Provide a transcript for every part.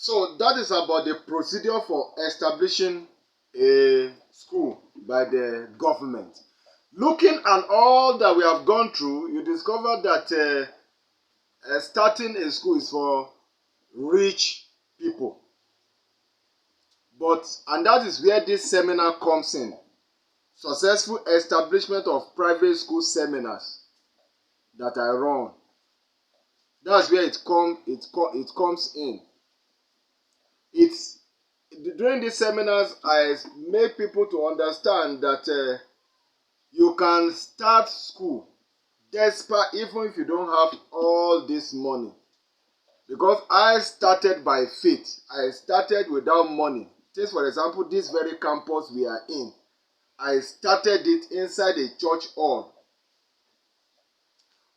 So that is about the procedure for establishing a school by the government. Looking at all that we have gone through, you discover that starting a school is for rich people. And that is where this seminar comes in. Successful establishment of private school seminars that I run. That's where it comes in. It's during these seminars I make people to understand that you can start school despite even if you don't have all this money. Because I started by faith. I started without money. Take for example this very campus we are in. I started it inside a church hall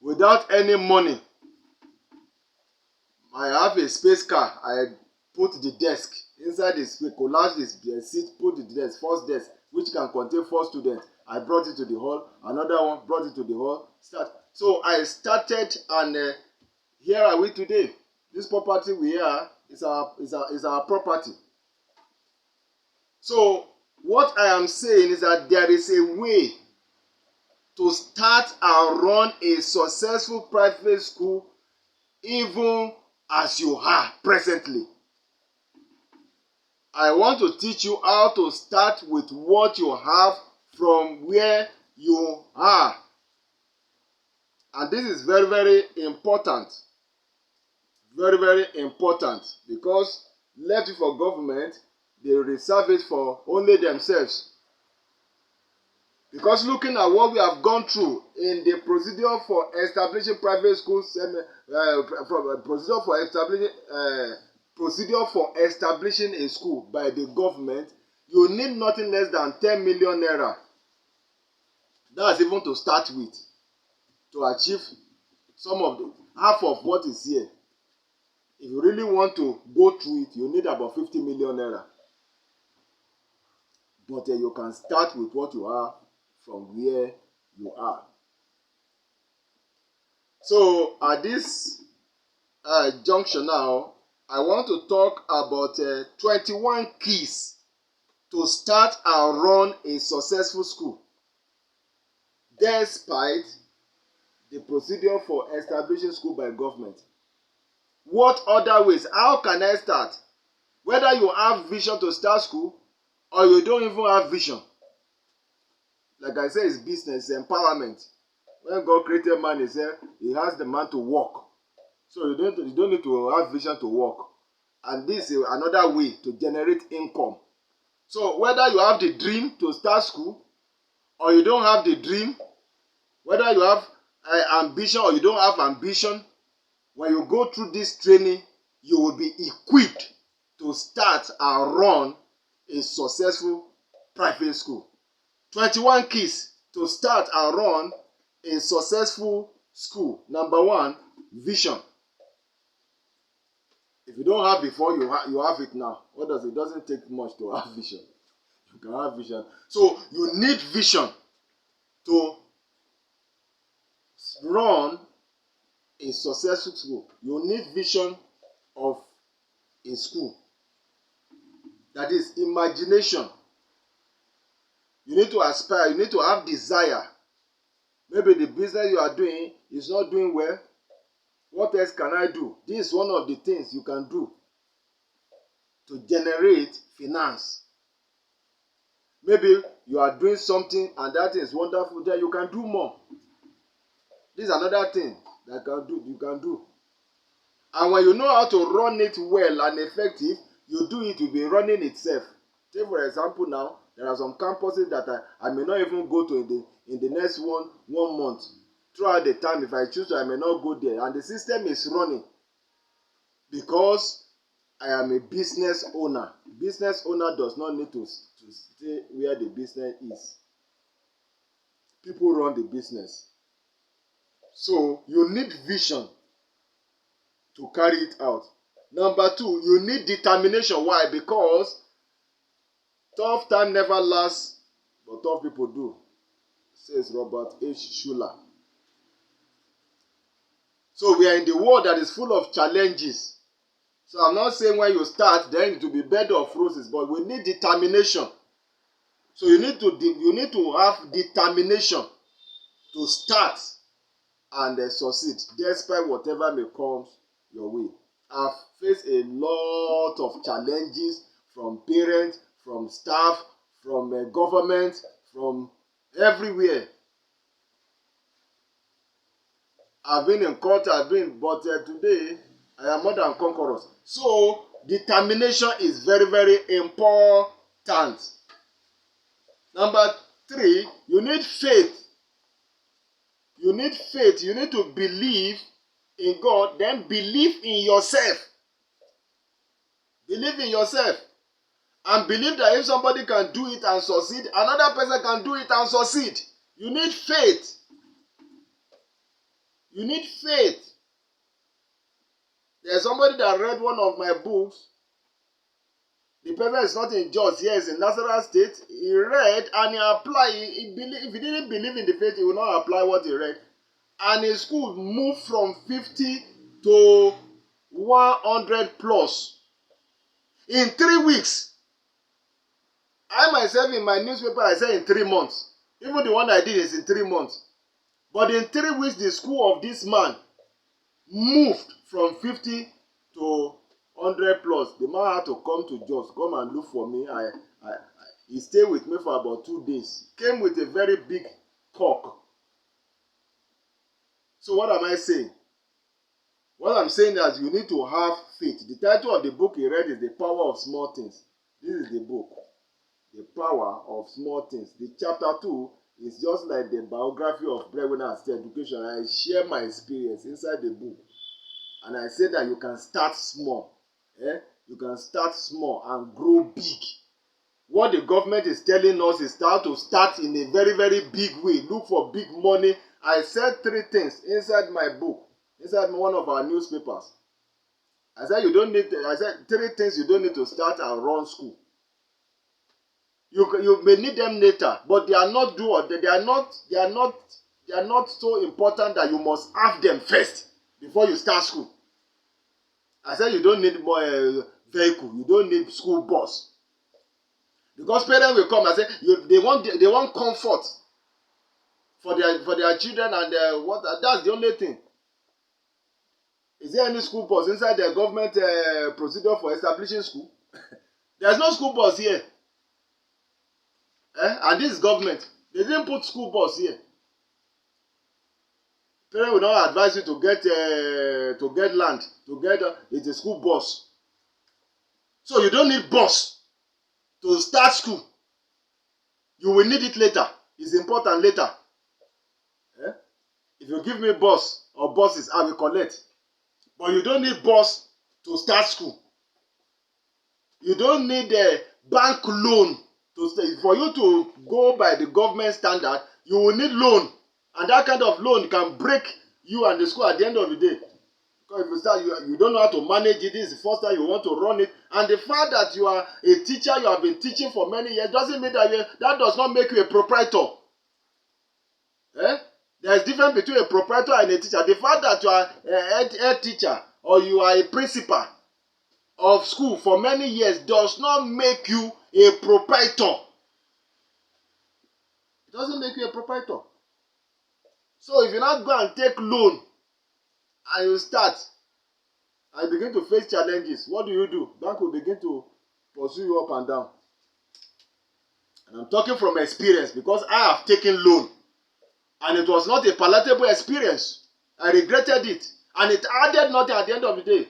without any money. I have a space car. I put the desk inside the space, collapse the seat, put the desk, first desk, which can contain 4 students. I brought it to the hall. Another one brought it to the hall. So I started, and here are we today. This property we are is our property. So what I am saying is that there is a way to start and run a successful private school even as you are presently. I want to teach you how to start with what you have from where you are. And this is very, very important. Very, very important, because left it for government, they reserve it for only themselves. Because looking at what we have gone through in the procedure for establishing private schools, procedure for establishing a school by the government, you need nothing less than 10 million naira. That's even to start with, to achieve half of what is here. If you really want to go through it, you need about 50 million naira. But you can start with what you have from where you are. So at this junction now, I want to talk about 21 keys to start and run a successful school, despite the procedure for establishing school by government. What other ways? How can I start? Whether you have vision to start school or you don't even have vision. Like I said, it's business, it's empowerment. When God created man, he said he has the man to work. So you don't need to have vision to work. And this is another way to generate income. So whether you have the dream to start school or you don't have the dream, whether you have ambition or you don't have ambition, when you go through this training, you will be equipped to start and run a successful private school. 21 keys to start and run a successful school. Number 1, vision. If you don't have before, you have it now. It doesn't take much to have vision. You can have vision. So you need vision to run a successful school. You need vision of a school. That is imagination. You need to aspire. You need to have desire. Maybe the business you are doing is not doing well. What else can I do? This is one of the things you can do to generate finance. Maybe you are doing something and that is wonderful. Then you can do more. This is another thing that you can do. And when you know how to run it well and effective, you do it will be running itself. Take for example now, there are some campuses that I may not even go to in the next one month. Throughout the time, if I choose to, I may not go there. And the system is running because I am a business owner. Business owner does not need to stay where the business is. People run the business. So you need vision to carry it out. Number 2, you need determination. Why? Because tough time never lasts, but tough people do, says Robert H. Schuller. So we are in the world that is full of challenges. So I'm not saying when you start, then it will be bed of roses, but we need determination. So you need to have determination to start and succeed, despite whatever may come your way. I've faced a lot of challenges from parents, from staff, from government, from everywhere. I've been in court, but today I am more than conquerors. So determination is very, very important. Number 3, you need faith. You need faith. You need to believe in God, then believe in yourself. Believe in yourself. And believe that if somebody can do it and succeed, another person can do it and succeed. You need faith. You need faith. There's somebody that read one of my books. The person is not in Jos, here is in Nursery State. He read and he applied. If he didn't believe in the faith, he will not apply what he read. And his school moved from 50 to 100 plus in 3 weeks. I myself in my newspaper, I said in 3 months. Even the one I did is in 3 months. But in 3 weeks, the school of this man moved from 50 to 100 plus. The man had to come to Jos, come and look for me. He stayed with me for about 2 days. Came with a very big cock. So what am I saying? What I'm saying is you need to have faith. The title of the book he read is The Power of Small Things. This is the book. The Power of Small Things. The chapter 2 is just like the biography of breadwinner and education. I share my experience inside the book. And I say that you can start small. You can start small and grow big. What the government is telling us is to start in a very, very big way. Look for big money. I said 3 things inside my book, inside one of our newspapers. I said 3 things you don't need to start and run school. You may need them later, but they are not so important that you must have them first before you start school. I said you don't need more vehicle, you don't need school bus. Because parents will come and say they want comfort for their children and that's the only thing. Is there any school bus inside the government procedure for establishing school? There's no school bus here. And this is government. They didn't put school bus here. Parents will not advise you to get land, it's a school bus. So you don't need bus to start school. You will need it later. It's important later. If you give me bus or buses, I will collect. But you don't need bus to start school. You don't need a bank loan to stay. For you to go by the government standard, you will need loan. And that kind of loan can break you and the school at the end of the day. Because if you start, you don't know how to manage it. This is the first time you want to run it. And the fact that you are a teacher, you have been teaching for many years, doesn't mean that does not make you a proprietor. There is difference between a proprietor and a teacher. The fact that you are a head teacher or you are a principal of school for many years does not make you a proprietor. It doesn't make you a proprietor. So if you not go and take loan and you start and you begin to face challenges, what do? Bank will begin to pursue you up and down. And I'm talking from experience because I have taken loan. And it was not a palatable experience. I regretted it. And it added nothing at the end of the day.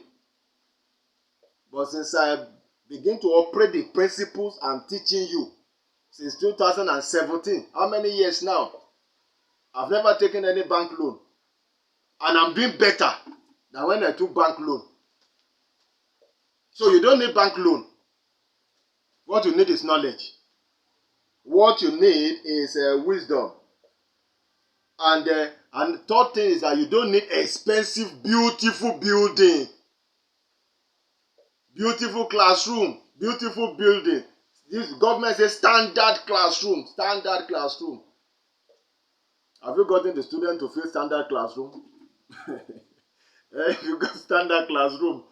But since I begin to operate the principles I'm teaching you, since 2017, how many years now? I've never taken any bank loan. And I'm doing better than when I took bank loan. So you don't need bank loan. What you need is knowledge. What you need is wisdom. And the third thing is that you don't need expensive, beautiful building. Beautiful classroom, beautiful building. This government says standard classroom, standard classroom. Have you gotten the student to feel standard classroom? If you got standard classroom,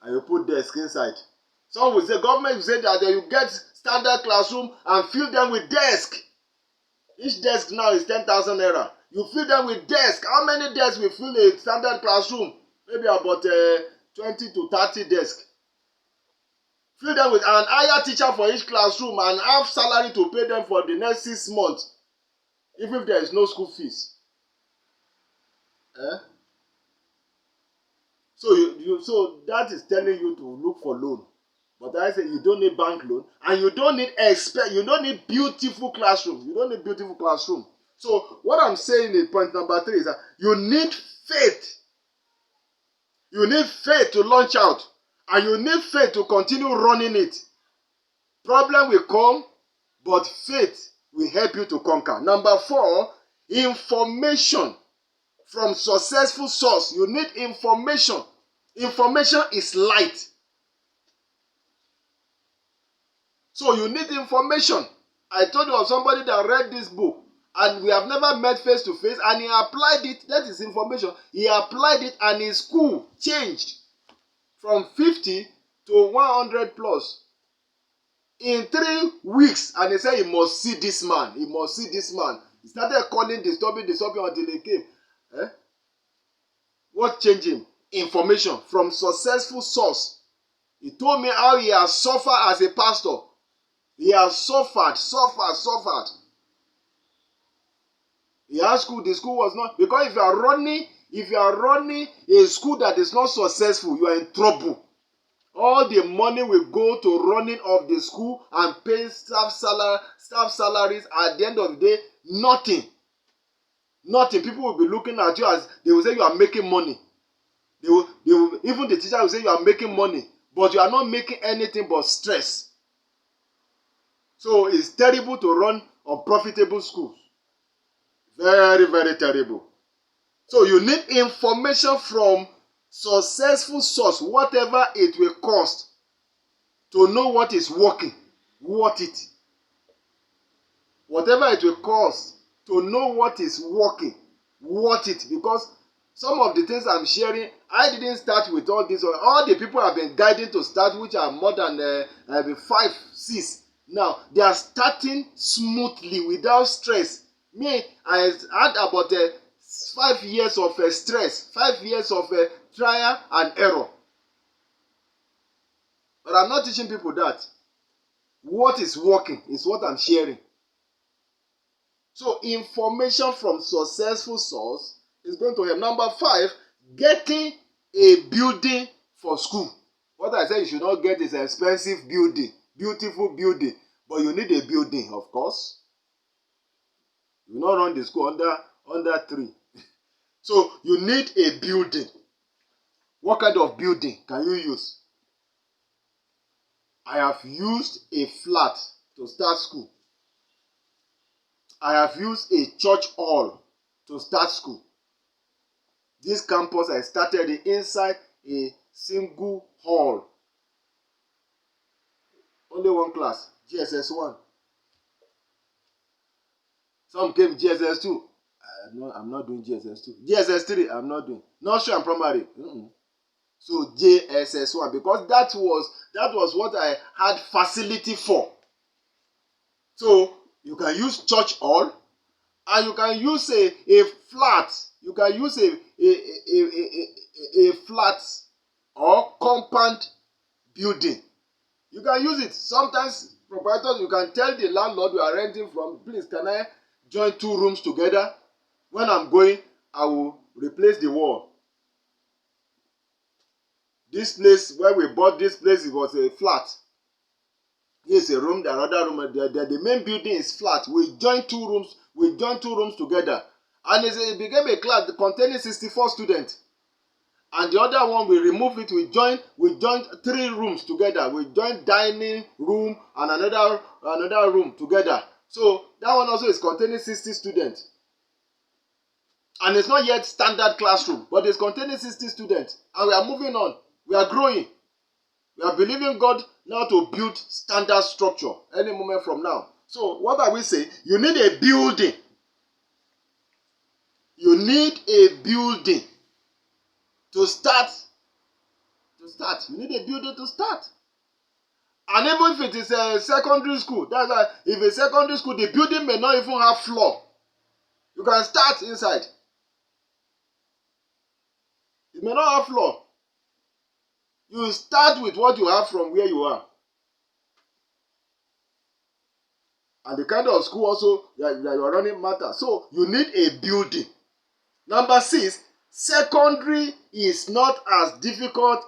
and you put desk inside. Some will say, government will say that you get standard classroom and fill them with desk. Each desk now is 10,000 naira. You fill them with desk. How many desks will fill a standard classroom? Maybe about 20 to 30 desks. Fill them with an higher teacher for each classroom and have salary to pay them for the next 6 months, even if there is no school fees. So that is telling you to look for loan. But I say you don't need bank loan, and you don't need beautiful classrooms. You don't need beautiful classroom. So what I'm saying in point number 3 is that you need faith. You need faith to launch out, and you need faith to continue running it. Problem will come, but faith will help you to conquer. Number 4, information from successful source. You need information. Information is light. So you need information. I told you of somebody that read this book, and we have never met face to face, and he applied it. That is information. He applied it, and his school changed from 50 to 100 plus in 3 weeks. And he said he must see this man. He must see this man. He started calling, disturbing until he came. What changed him? Information from successful source. He told me how he has suffered as a pastor. He has suffered. He had school. The school was not, because if you are running a school that is not successful, you are in trouble. All the money will go to running of the school and paying staff salaries. At the end of the day, nothing. People will be looking at you as, they will say you are making money. They will, even the teacher will say you are making money, but you are not making anything but stress. So it's terrible to run unprofitable schools. Very, very terrible. So you need information from successful source, whatever it will cost, to know what is working, worth it. Whatever it will cost to know what is working, worth it. Because some of the things I'm sharing, I didn't start with all this. All the people have been guiding to start, which are more than 5, 6. Now, they are starting smoothly without stress. Me, I had about 5 years of stress, 5 years of trial and error. But I'm not teaching people that. What is working is what I'm sharing. So, information from successful source is going to help. Number 5, getting a building for school. What I said you should not get is an expensive building, beautiful building, but you need a building, of course. You will not run the school under 3. So you need a building. What kind of building can you use? I have used a flat to start school. I have used a church hall to start school. This campus, I started it inside a single hall. Only one class, GSS 1. Some came GSS 2. I'm not doing GSS 2. GSS 3, I'm not doing. Nursery and primary. So JSS 1, because that was what I had facility for. So you can use church hall, and you can use a flat. You can use a flat or compound building. You can use it. Sometimes proprietors, you can tell the landlord you are renting from, please, can I join 2 rooms together? When I'm going, I will replace the wall. This place, where we bought this place, it was a flat. Here's a room, the other room. The main building is flat. We joined 2 rooms. We joined 2 rooms together, and it became a class containing 64 students. And the other one, we removed it. We joined 3 rooms together. We joined dining room and another room together. So that one also is containing 60 students. And it's not yet standard classroom, but it's containing 60 students. And we are moving on. We are growing. We are believing God now to build standard structure any moment from now. So what are we saying? You need a building. You need a building to start to start. You need a building to start. And even if it is a secondary school, that's why if a secondary school, the building may not even have floor. You can start inside. It may not have floor. You start with what you have from where you are. And the kind of school also that you are running matters. So you need a building. Number 6, secondary is not as difficult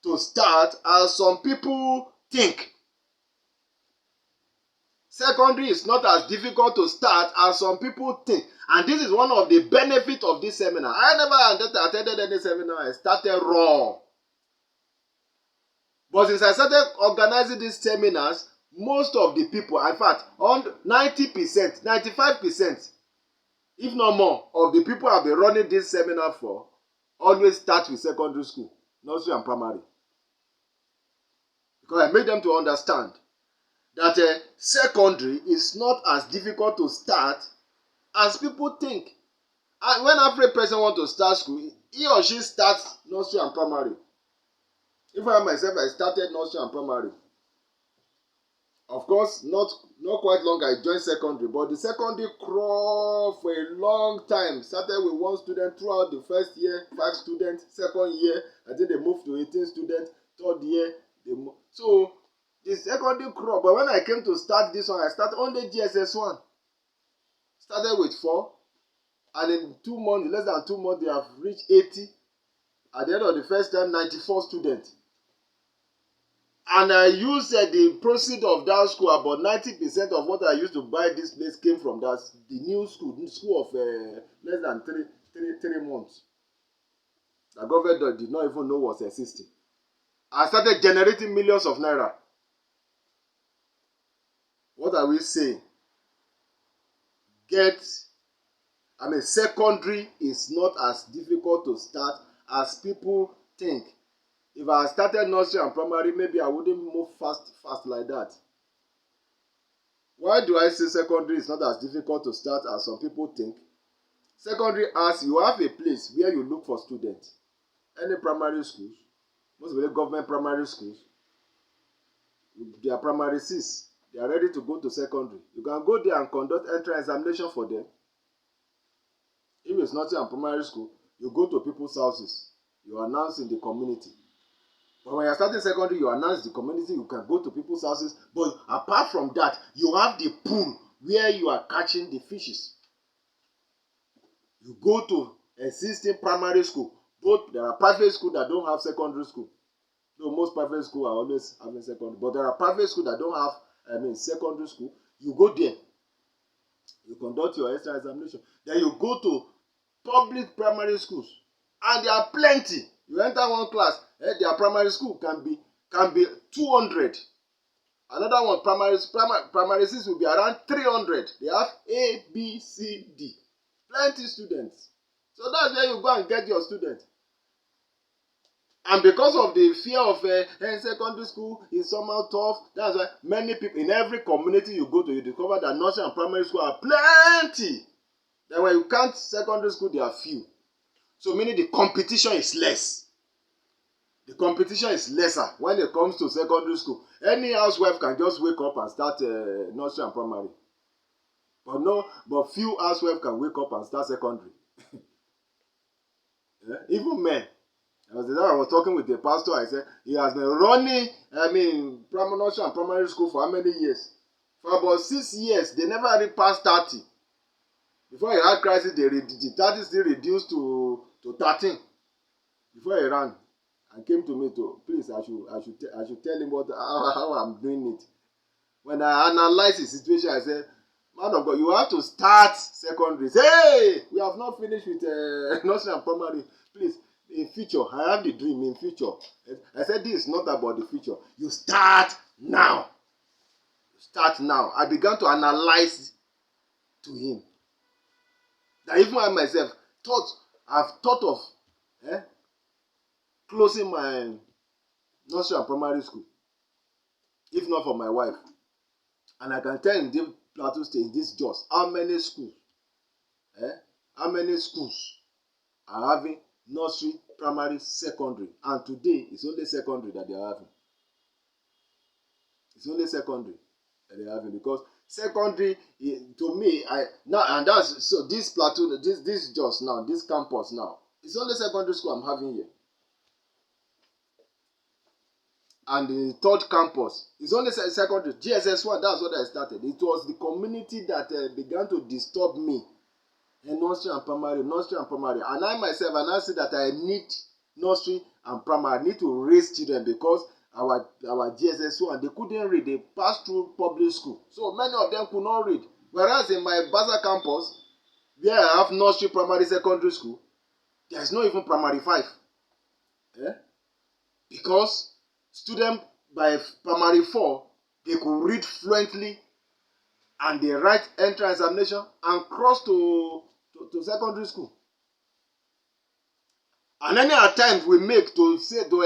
to start as some people think. Secondary is not as difficult to start as some people think. And this is one of the benefits of this seminar. I never attended any seminar. I started raw. But since I started organizing these seminars, most of the people, in fact, 90%, 95%, if not more, of the people I've been running this seminar for always start with secondary school, nursery and primary. Because I made them to understand that secondary is not as difficult to start as people think. And when every person wants to start school, he or she starts nursery and primary. If I myself, I started nursery and primary. Of course, not quite long I joined secondary, but the secondary crawled for a long time. Started with 1 student throughout the first year, 5 students, second year, I think they moved to 18 students, third year, so the secondary crawl. But when I came to start this one, I started only GSS1. Started with 4, and in 2 months, less than 2 months, they have reached 80. At the end of the first time, 94 students. And I used the proceeds of that school. About 90% of what I used to buy this place came from the new school of less than 3 months. The government did not even know was existing. I started generating millions of naira. What are we saying? Secondary is not as difficult to start as people think. If I started nursery and primary, maybe I wouldn't move fast like that. Why do I say secondary is not as difficult to start as some people think? Secondary, as you have a place where you look for students. Any primary schools, most of the government primary schools, they are primary 6. They are ready to go to secondary. You can go there and conduct entrance examination for them. If it's not in primary school, you go to people's houses. You announce in the community. But when you're starting secondary, you announce the community, you can go to people's houses. But apart from that, you have the pool where you are catching the fishes. You go to existing primary school. Both there are private schools that don't have secondary school. So most private schools are always having secondary. But there are private schools that don't have secondary school. You go there. You conduct your extra examination. Then you go to public primary schools. And there are plenty. You enter one class, their primary school can be 200. Another one, primary 6 will be around 300. They have A, B, C, D. Plenty students. So that's where you go and get your students. And because of the fear of secondary school is somehow tough, that's why many people in every community you go to, you discover that nursery and primary school are plenty. Then when you count secondary school, there are few. So meaning the competition is less. The competition is lesser when it comes to secondary school. Any housewife can just wake up and start nursery and primary. But few housewives can wake up and start secondary. Even men. I was talking with the pastor. I said he has been running, nursery and primary school for how many years? For about 6 years. They never really passed 30. Before he had crisis, the 30 still reduced to 13. Before he ran and came to me to, please, I should tell him how I'm doing it. When I analyzed the situation, I said, man of God, you have to start secondary. Hey, we have not finished with nursery and primary. Please, in future, I have the dream in future. I said, this is not about the future. You start now. Start now. I began to analyze to him. That even I myself I've thought of closing my nursery and primary school, if not for my wife. And I can tell in this Plateau State, in this Jos, how many schools are having nursery, primary, secondary, and today it's only secondary that they are having. It's only secondary that they are having, because secondary, to me, and that's so this platoon, this just now, this campus now, it's only secondary school I'm having here. And the third campus, it's only secondary, GSS1. That's what I started. It was the community that began to disturb me. Nursery and primary, and I myself, and I see that I need nursery and primary. I need to raise children, because our GSS1, they couldn't read. They passed through public school, so many of them could not read. Whereas in my Baza campus, where I have nursery, primary, secondary school, there is not even primary 5. Because students by primary 4, they could read fluently, and they write entrance examination and cross to secondary school. And any attempt we make to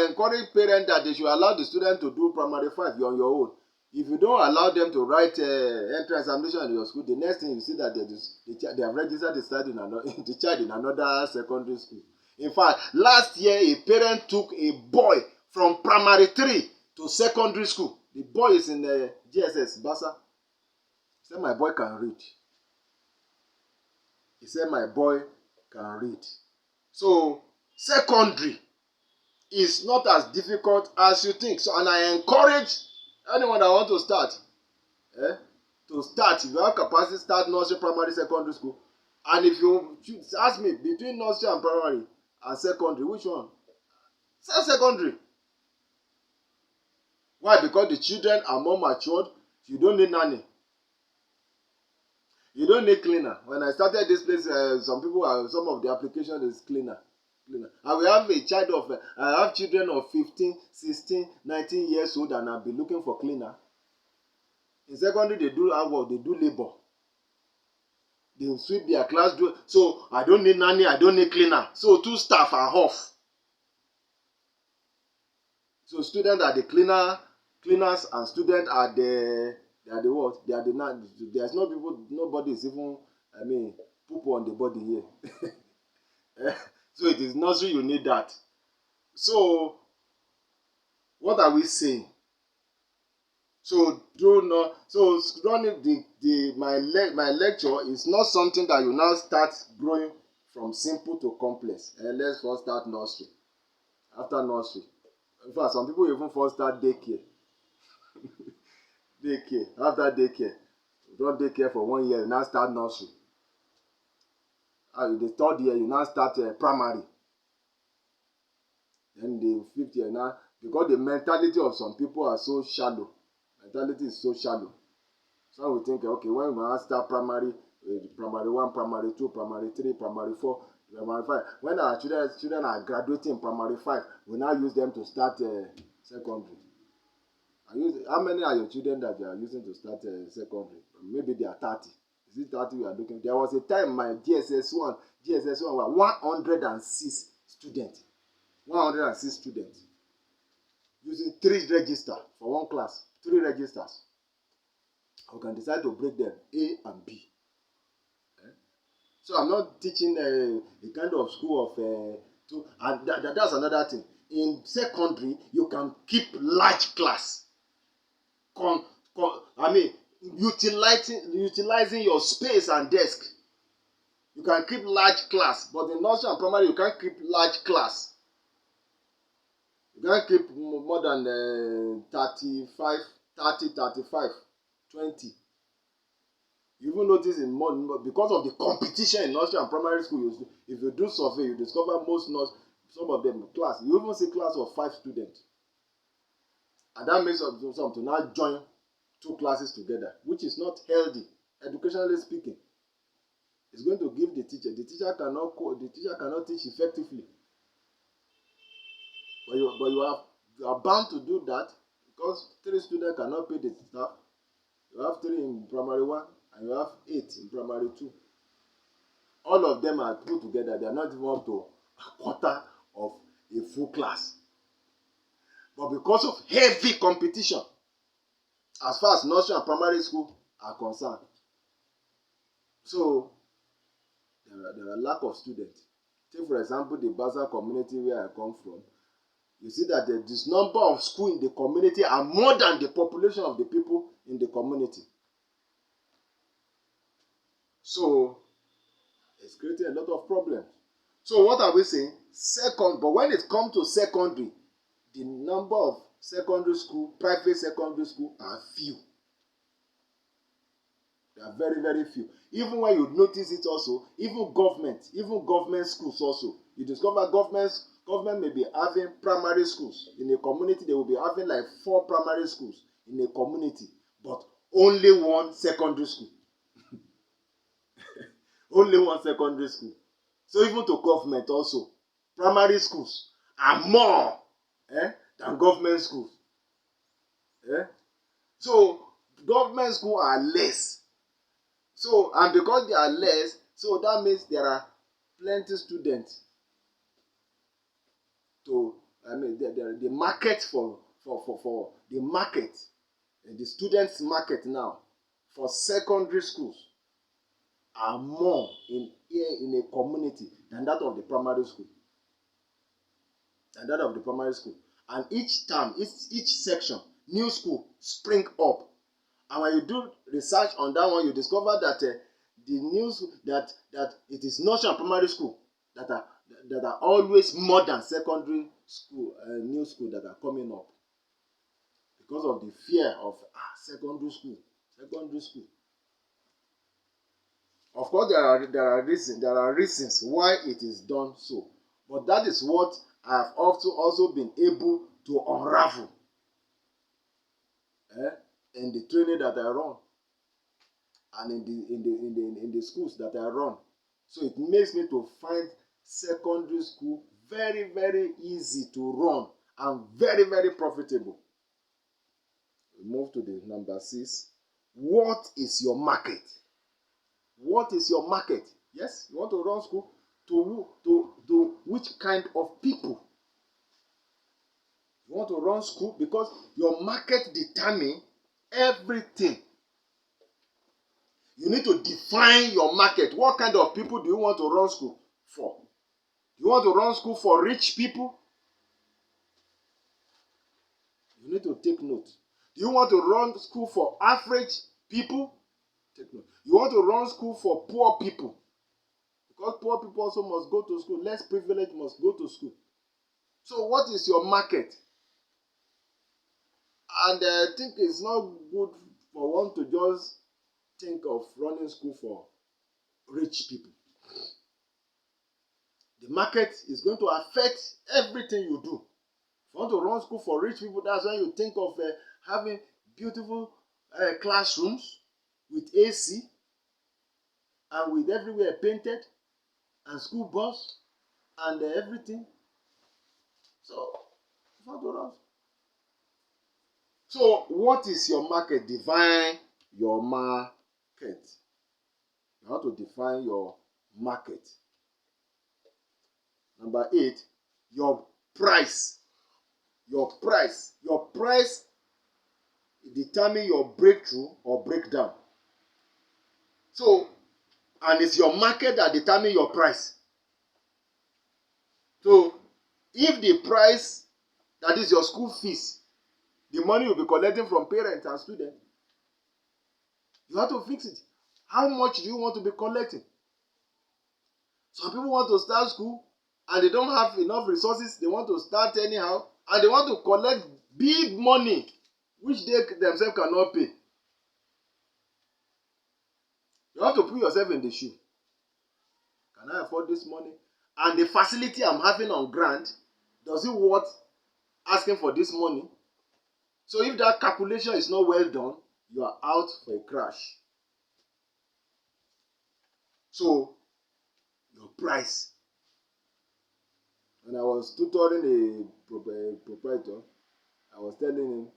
encourage parents that they should allow the student to do primary 5, you're on your own. If you don't allow them to write entrance examination in your school, the next thing you see that they have registered the child in another secondary school. In fact, last year a parent took a boy from primary 3 to secondary school. The boy is in GSS Basa. He said, my boy can read. He said, my boy can read. So secondary is not as difficult as you think. So, and I encourage anyone that want to start, if you have capacity, start nursery, primary, secondary school. And if you ask me between nursery and primary and secondary, which one? Say secondary. Why? Because the children are more matured. You don't need nanny. You don't need cleaner. When I started this place, some of the application is cleaner. And we have I have children of 15, 16, 19 years old, and I'll be looking for cleaner. In secondary, they do work, they do labor. They sweep their class. So I don't need nanny, I don't need cleaner. So 2 staff are off. So students are the cleaners, and students are the what? They are the nanny. There's no people, nobody is even, poop on the body here. So it is nursery, you need that. So what are we saying? So running my lecture is not something that you now start growing from simple to complex. Let's first start nursery. After nursery, in fact, some people even first start daycare. After daycare, run daycare for 1 year, you now start nursery. In the 3rd year, you now start primary. Then the 5th year now, because the mentality of some people are so shallow. Mentality is so shallow. Some will think, okay, when we now start primary 1, primary 2, primary 3, primary 4, primary 5. When our children are graduating in primary 5, we now use them to start secondary. How many are your children that you are using to start secondary? Maybe they are 30. Is it 30 we are looking? There was a time my GSS1 were 106 students. 106 students. Using 3 registers for 1 class. 3 registers. We can decide to break them A and B. So I'm not teaching a kind of school of and that's another thing. In secondary, you can keep large class. Utilizing your space and desk. You can keep large class, but in nursery and primary, you can't keep large class. You can't keep more than 35, 20. You even notice because of the competition in nursery and primary school, if you do survey, you discover some of them class. You even see class of 5 students. And that makes some to now join 2 classes together, which is not healthy, educationally speaking. It's going to give the teacher. The teacher cannot teach effectively. But you are bound to do that, because 3 students cannot pay the staff. You have 3 in primary 1 and you have 8 in primary 2. All of them are put together. They are not even up to a quarter of a full class. But because of heavy competition, as far as nursery and primary school are concerned, so there are lack of students. Take for example the Baza community where I come from. You see that this number of schools in the community are more than the population of the people in the community. So it's creating a lot of problems. So what are we saying? But when it comes to secondary, the number of secondary school, private secondary school are few. They are very, very few. Even when you notice it also, even government schools also, you discover government may be having primary schools. In a community, they will be having like 4 primary schools in a community, but only 1 secondary school. Only 1 secondary school. So even to government also, primary schools are more than government schools. So government schools are less. So, and because they are less, so that means there are plenty students the market for the market, the students market now for secondary schools are more in a community than that of the primary school. And each term, each section, new school spring up. And when you do research on that one, you discover that that it is nursery and primary school that are always more than secondary school, new school that are coming up, because of the fear of secondary school. Of course, there are reasons why it is done so, but that is what I have also been able to unravel in the training that I run, and in the schools that I run. So it makes me to find secondary school very, very easy to run and very, very profitable. We move to the number 6. What is your market? What is your market? Yes, you want to run school to which kind of people? You want to run school because your market determines everything. You need to define your market. What kind of people do you want to run school for? You want to run school for rich people? You need to take note. Do you want to run school for average people? Take note. You want to run school for poor people? Because poor people also must go to school. Less privileged must go to school. So what is your market? And I think it's not good for one to just think of running school for rich people. The market is going to affect everything you do. If you want to run school for rich people, that's when you think of having beautiful classrooms with AC and with everywhere painted and school bus and everything. So, if you want to run. So, what is your market? Define your market. You have to define your market. Number 8, your price. Your price determines your breakthrough or breakdown. So, and it's your market that determines your price. So, if the price, that is your school fees, the money you'll be collecting from parents and students, you have to fix it. How much do you want to be collecting? Some people want to start school and they don't have enough resources. They want to start anyhow and they want to collect big money which they themselves cannot pay. You have to put yourself in the shoe. Can I afford this money? And the facility I'm having on grant, does it worth asking for this money? So if that calculation is not well done, you are out for a crash. So, your price. When I was tutoring a proprietor, I was telling him,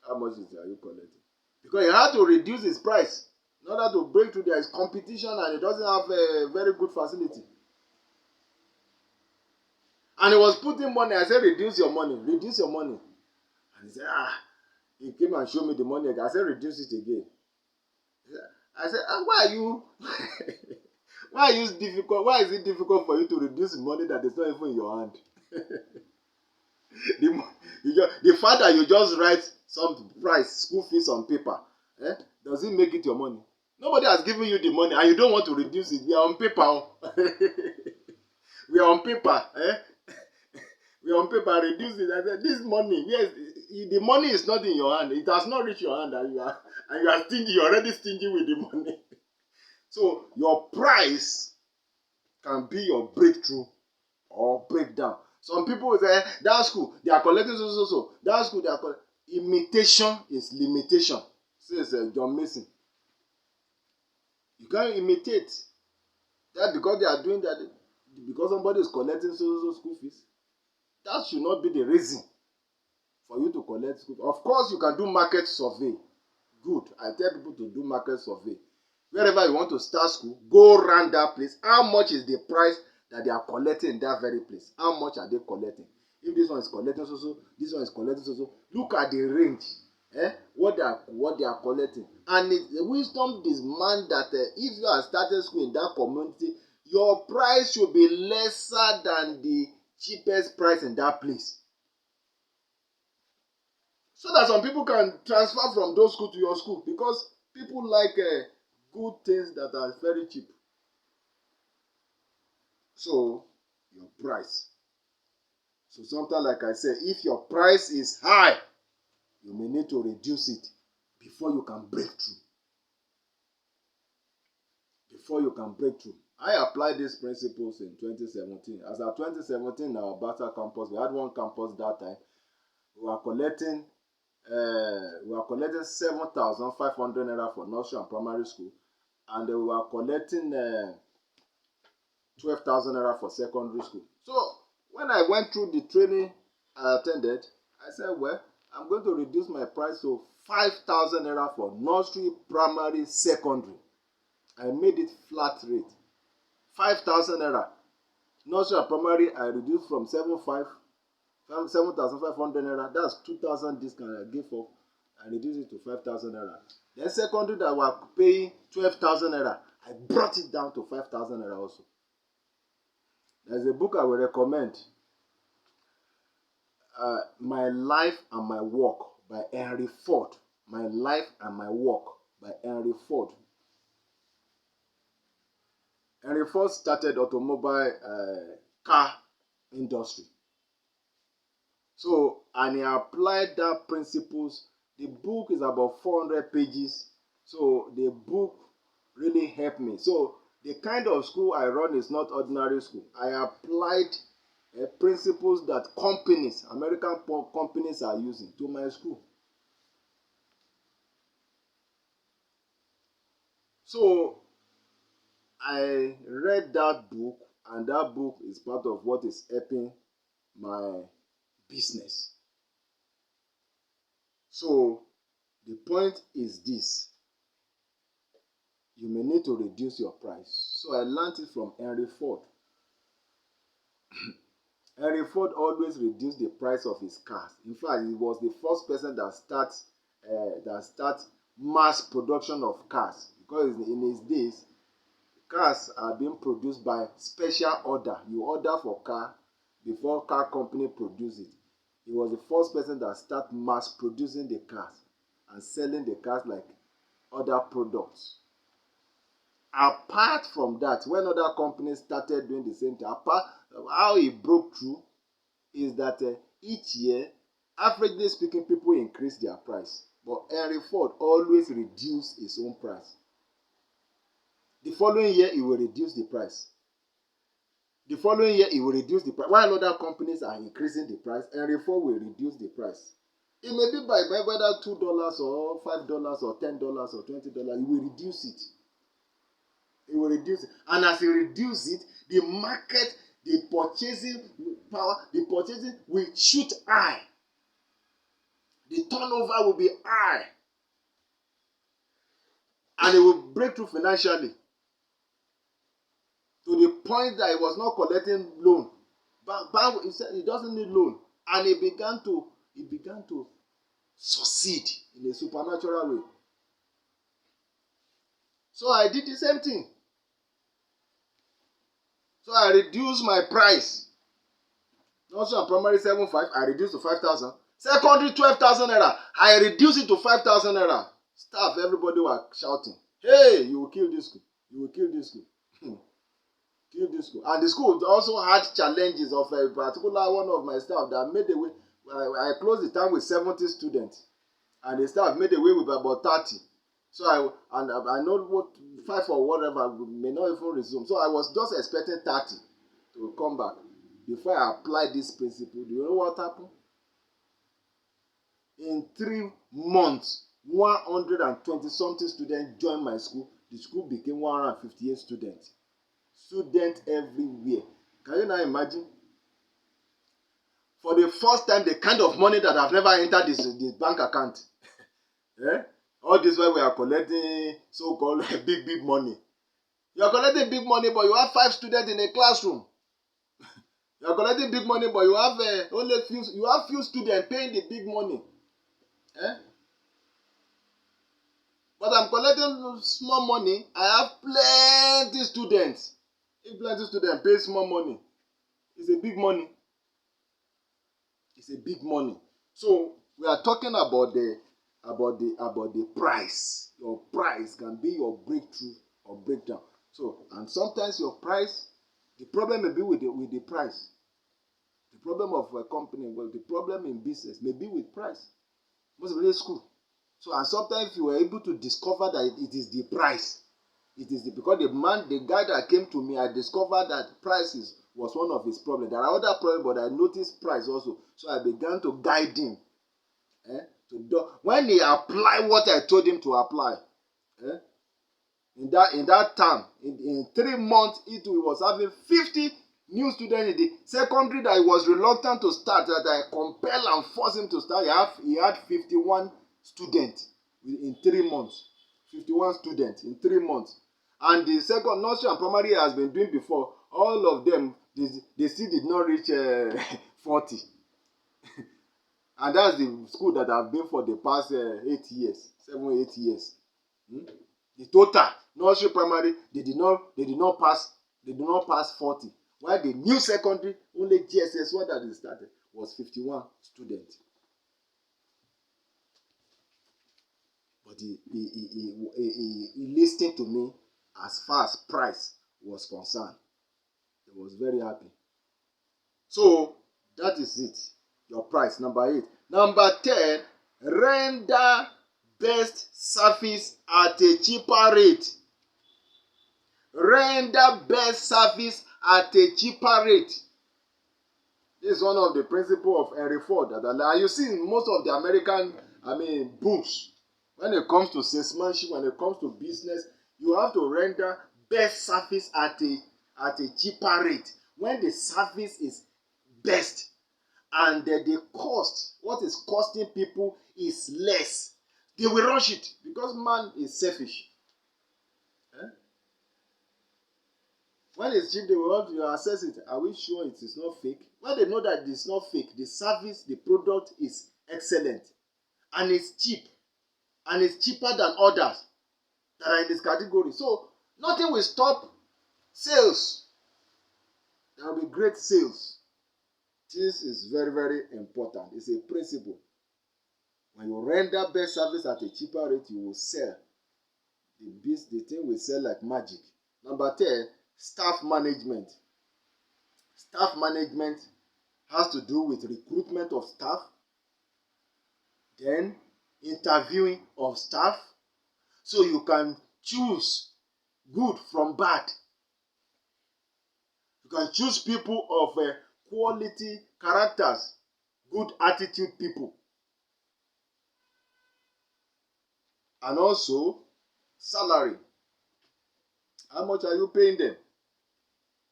how much are you collecting? Because he had to reduce his price in order to break through. There is competition and he doesn't have a very good facility. And he was putting money. I said, reduce your money. And he said, he came and showed me the money again. I said, reduce it again. I said, why are you Why is it difficult for you to reduce money that is not even in your hand? The fact that you just write some price, school fees on paper, does it make it your money? Nobody has given you the money and you don't want to reduce it. We are on paper. We are on paper. We are on paper, reduce it. I said, this money, yes, the money is not in your hand. It has not reached your hand, and you are stingy. You're already stingy with the money. So your price can be your breakthrough or breakdown. Some people will say, that school, they are collecting so. That school, they are collecting. Imitation is limitation, says John Mason. You can't imitate that because they are doing that, because somebody is collecting so school fees. That should not be the reason for you to collect school fees. Of course, you can do market survey. Good. I tell people to do market survey. Wherever you want to start school, go around that place. How much is the price that they are collecting in that very place? How much are they collecting? If this one is collecting so, this one is collecting so. Look at the range. What they are collecting. And the wisdom demands that if you are starting school in that community, your price should be lesser than the cheapest price in that place. So that some people can transfer from those schools to your school, because people like good things that are very cheap. So your price. So sometimes, like I said, if your price is high, you may need to reduce it before you can break through. Before you can break through. I applied these principles in 2017. As at 2017, our Bata campus, we had one campus that time. We were collecting 7,500 naira for nursery and primary school, and we were collecting 12,000 naira for secondary school. So when I went through the training I attended, I said, well, I'm going to reduce my price to 5,000 naira for nursery, primary, secondary. I made it flat rate. 5,000 naira. Nursery and primary, I reduced from 7,500 naira. That's 2,000 discount I gave up. I reduced it to 5,000 naira. Then secondary that were paying 12,000 naira, I brought it down to 5,000 naira also. There's a book I will recommend. My Life and My Work by Henry Ford. My Life and My Work by Henry Ford. Henry Ford started automobile car industry. So, and he applied that principles. The book is about 400 pages. So, the book really helped me. So, the kind of school I run is not ordinary school. I applied principles that companies, American companies are using to my school. So, I read that book, and that book is part of what is helping my business. So, the point is this. You may need to reduce your price. So, I learned it from Henry Ford. Henry Ford always reduced the price of his cars. In fact, he was the first person that start mass production of cars. Because in his days, cars are being produced by special order. You order for car before car company produce it. He was the first person that start mass producing the cars and selling the cars like other products. Apart from that, when other companies started doing the same thing, how he broke through is that each year, averagely speaking, people increase their price. But Henry Ford always reduced his own price. The following year, he will reduce the price. The following year, he will reduce the price. While other companies are increasing the price, Henry Ford will reduce the price. It may be by whether $2 or $5 or $10 or $20, he will reduce it. He will reduce it. And as he reduces it, the market, the purchasing power, the purchasing will shoot high. The turnover will be high. And it will break through financially. To the point that he was not collecting loan. But he said he doesn't need loan. And he began to succeed in a supernatural way. So I did the same thing. So I reduce my price. Nursery and primary 7,500, I reduce to 5,000. Secondary 12,000 naira, I reduce it to 5,000 naira. Staff, everybody were shouting, hey, you will kill this school. You will kill this school. Kill this school. And the school also had challenges of a particular one of my staff that made away. I closed the time with 70 students. And the staff made away with about 30. So I know what 5 or whatever may not even resume. So I was just expecting 30 to come back. Before I applied this principle, do you know what happened? In 3 months, 120 something students joined my school. The school became 158 students. Students everywhere. Can you now imagine? For the first time, the kind of money that I've never entered this bank account. All this while we are collecting so-called big money. You are collecting big money, but you have 5 students in a classroom. You are collecting big money, but you have few students paying the big money. But I'm collecting small money. I have plenty students. If plenty students pay small money, it's a big money. It's a big money. So we are talking about the price. Your price can be your breakthrough or breakdown. So, and sometimes your price, the problem may be with the price. The problem of a company, well, the problem in business may be with price. Most of it is school. So, and sometimes you were able to discover that it is the price. Because the guy that came to me, I discovered that prices was one of his problems. There are other problems, but I noticed price also. So I began to guide him. When he applied what I told him to apply, in that time, in 3 months, he was having 50 new students in the secondary that he was reluctant to start, that I compelled and forced him to start. He had 51 students in 3 months. 51 students in 3 months. And the second nursery and primary has been doing before, all of them, they still did not reach 40. And that's the school that I've been for the past 8 years, 7 8 years. The total nursery primary, they did not pass 40. While the new secondary, only GSS one that they started was 51 students. But he listened to me as far as price was concerned. He was very happy. So that is it. Your price, number 8. Number 10, render best service at a cheaper rate. Render best service at a cheaper rate. This is one of the principles of Henry Ford. You see in most of the American, books, when it comes to salesmanship, when it comes to business, you have to render best service at a cheaper rate. When the service is best and the cost, what is costing people is less, they will rush it because man is selfish. When it's cheap, they will want to assess it. Are we sure it is not fake? When they know that it is not fake, the service, the product is excellent and it's cheap and it's cheaper than others that are in this category. So nothing will stop sales. There will be great sales. This is very, very important. It's a principle. When you render best service at a cheaper rate, you will sell. The thing will sell like magic. Number 10, staff management. Staff management has to do with recruitment of staff, then interviewing of staff, so you can choose good from bad. You can choose people of quality characters, good attitude people. And also salary. How much are you paying them?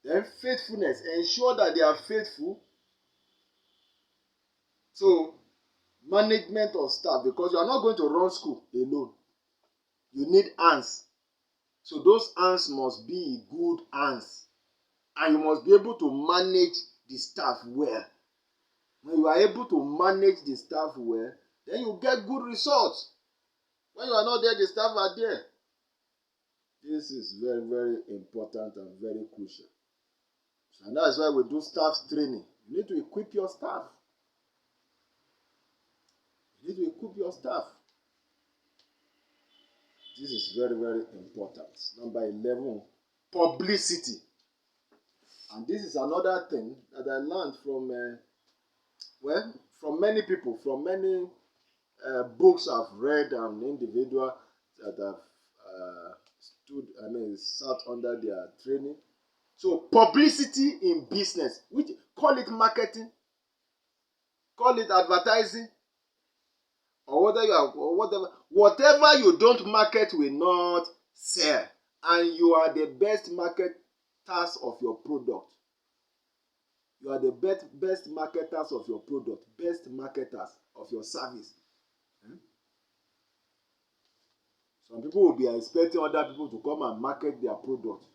Then faithfulness. Ensure that they are faithful. So management of staff, because you are not going to run school alone. You need hands. So those hands must be good hands. And you must be able to manage the staff well. When you are able to manage the staff well, then you get good results. When you are not there, the staff are there. This is very, very important and very crucial. And that's why we do staff training. You need to equip your staff. You need to equip your staff. This is very, very important. Number 11, publicity. And this is another thing that I learned from, from many people, from many books I've read and individuals that have sat under their training. So publicity in business, which call it marketing, call it advertising, or whatever you don't market will not sell, and you are the best marketers of your product. You are the best marketers of your product, best marketers of your service. Some people will be expecting other people to come and market their product.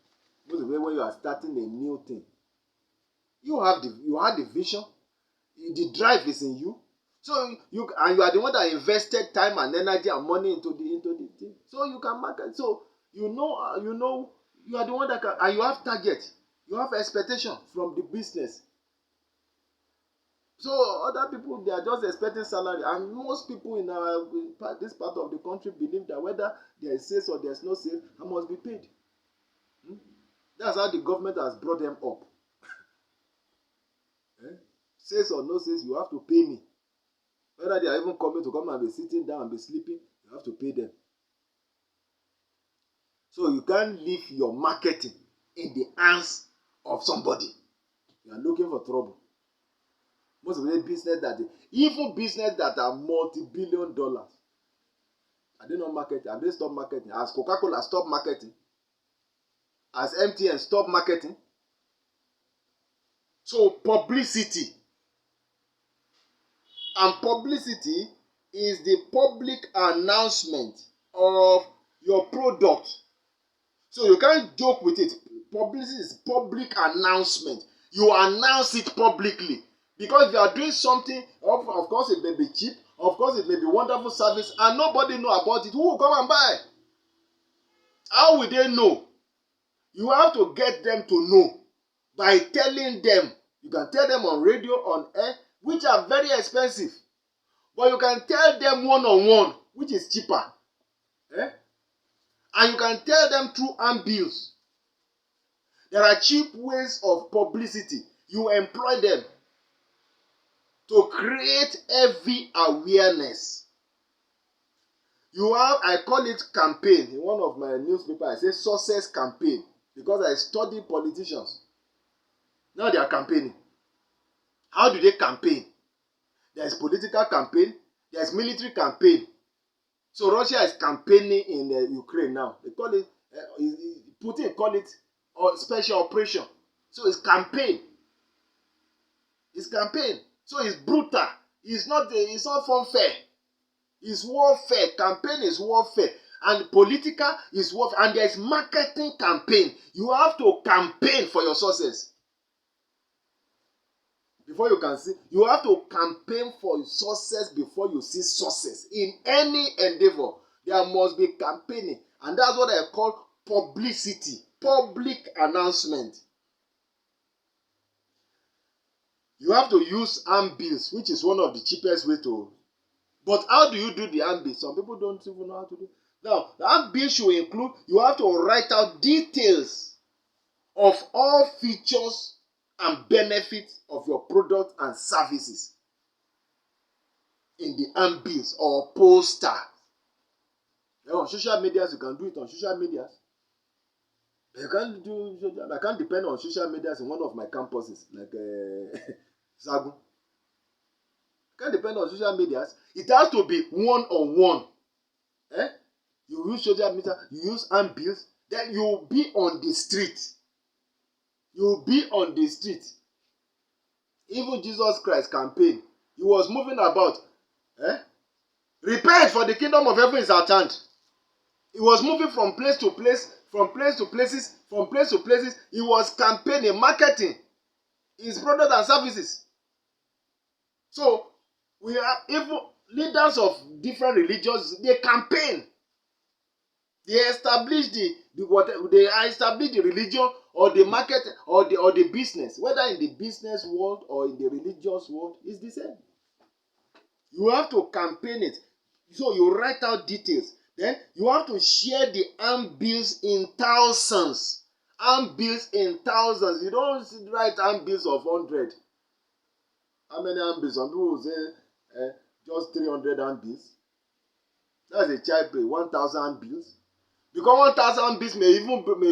Most of the when you are starting a new thing, you have the vision, the drive is in you. So you are the one that invested time and energy and money into the thing. So you can market. So you know you are the one that can, and you have target, you have expectation from the business. So other people, they are just expecting salary, and most people in this part of the country believe that whether there is sales or there is no sales, I must be paid. That's how the government has brought them up. Sales or no sales, you have to pay me. Whether they are even coming to come and be sitting down and be sleeping, you have to pay them. So you can't leave your marketing in the hands of somebody. You are looking for trouble. Most of the business even business that are multi-billion dollars, are they not marketing? Have they stopped marketing? Has Coca-Cola stopped marketing? Has MTN stopped marketing? So publicity. And publicity is the public announcement of your product. So you can't joke with it. Publicity is public announcement. You announce it publicly. Because if you are doing something, of course it may be cheap, of course it may be wonderful service, and nobody know about it, who will come and buy? How will they know? You have to get them to know by telling them. You can tell them on radio, on air, which are very expensive. But you can tell them one-on-one, which is cheaper. And you can tell them through handbills. There are cheap ways of publicity. You employ them to create heavy awareness. I call it campaign. In one of my newspapers, I say success campaign, because I study politicians. Now they are campaigning. How do they campaign? There is political campaign. There is military campaign. So Russia is campaigning in Ukraine now. They call it, Putin call it special operation. So it's campaign. It's campaign. So it's brutal. It's not funfair. It's warfare. Campaign is warfare. And political is warfare. And there is marketing campaign. You have to campaign for your success. Before you can see, you have to campaign for success before you see success. In any endeavor, there must be campaigning. And that's what I call publicity. Public announcement. You have to use handbills, which is one of the cheapest way to. But how do you do the handbill? Some people don't even know how to do. Now, the handbill should include, you have to write out details of all features and benefits of your product and services in the handbills or poster. On social media, you can do it on social media. I can't depend on social media in one of my campuses, like Zagu. Can't depend on social media. It has to be one-on-one. You use social media, you use handbills, then you will be on the street. You will be on the street. Even Jesus Christ campaign, he was moving about. Repent, for the kingdom of heaven is at hand. He was moving from place to place, from place to places. He was campaigning, marketing his products and services. So we have even leaders of different religions. They campaign. They establish the religion or the market or the business, whether in the business world or in the religious world, is the same. You have to campaign it. So you write out details. Then you have to share the handbills in thousands. Handbills in thousands. You don't write handbills of 100. How many handbills? Some people will say just 300 handbills. That's a child play. 1,000 handbills. Because 1,000 handbills may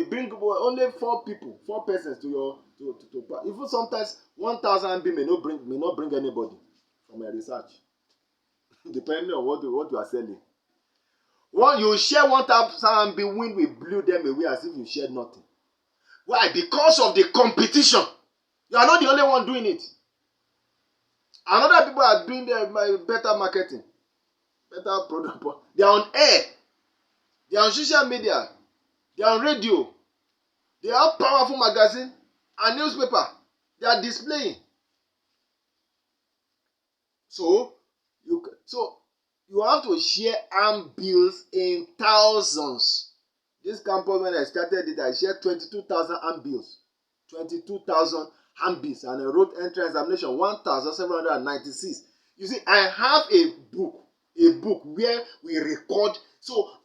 bring only 4 people, 4 persons to your to even sometimes 1,000 handbills may not bring anybody from a research. Depending on what you are selling. One, you share 1,000 handbills, wind will blow them away as if you shared nothing. Why? Because of the competition. You are not the only one doing it. Another people are doing better marketing, better product. They are on air. They are on social media. They are on radio. They have powerful magazine and newspaper. They are displaying. So you have to share handbills in thousands. This campus, when I started it, I shared 22,000 handbills. 22,000 handbills, and I wrote entrance examination 1,796. You see, I have a book where we record. So,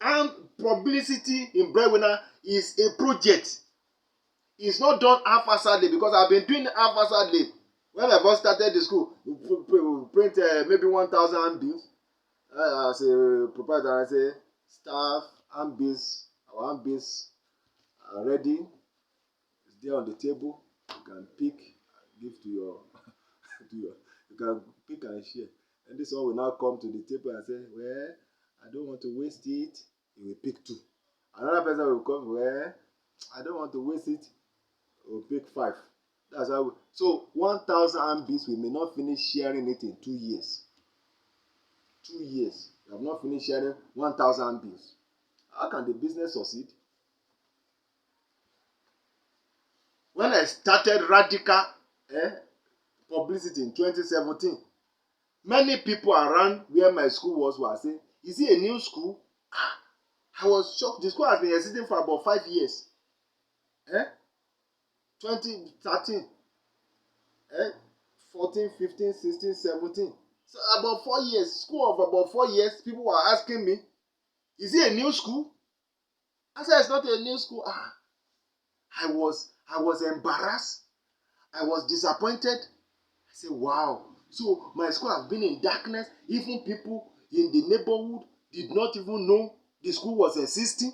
publicity in Breadwinner is a project. It's not done haphazardly, because I've been doing it haphazardly. When I first started the school, we print maybe 1,000 handbills. As a proprietor, I say, staff, handbills, our handbills are ready. It's there on the table. You can pick, give to your, you can pick and share. And this one will now come to the table and say, well, I don't want to waste it. He will pick 2. Another person will come, well, I don't want to waste it. He will pick 5. That's how. So 1,000 handbills, we may not finish sharing it in 2 years. 2 years, we have not finished sharing 1,000 handbills. How can the business succeed? When I started radical publicity in 2017, many people around where my school was were saying, is it a new school? I was shocked. The school has been existing for about 5 years. 2013, 14, 15, 16, 17. So about 4 years, school of about 4 years, people were asking me, is it a new school? I said, it's not a new school. I was embarrassed. I was disappointed. I said, wow. So my school has been in darkness. Even people in the neighborhood did not even know the school was existing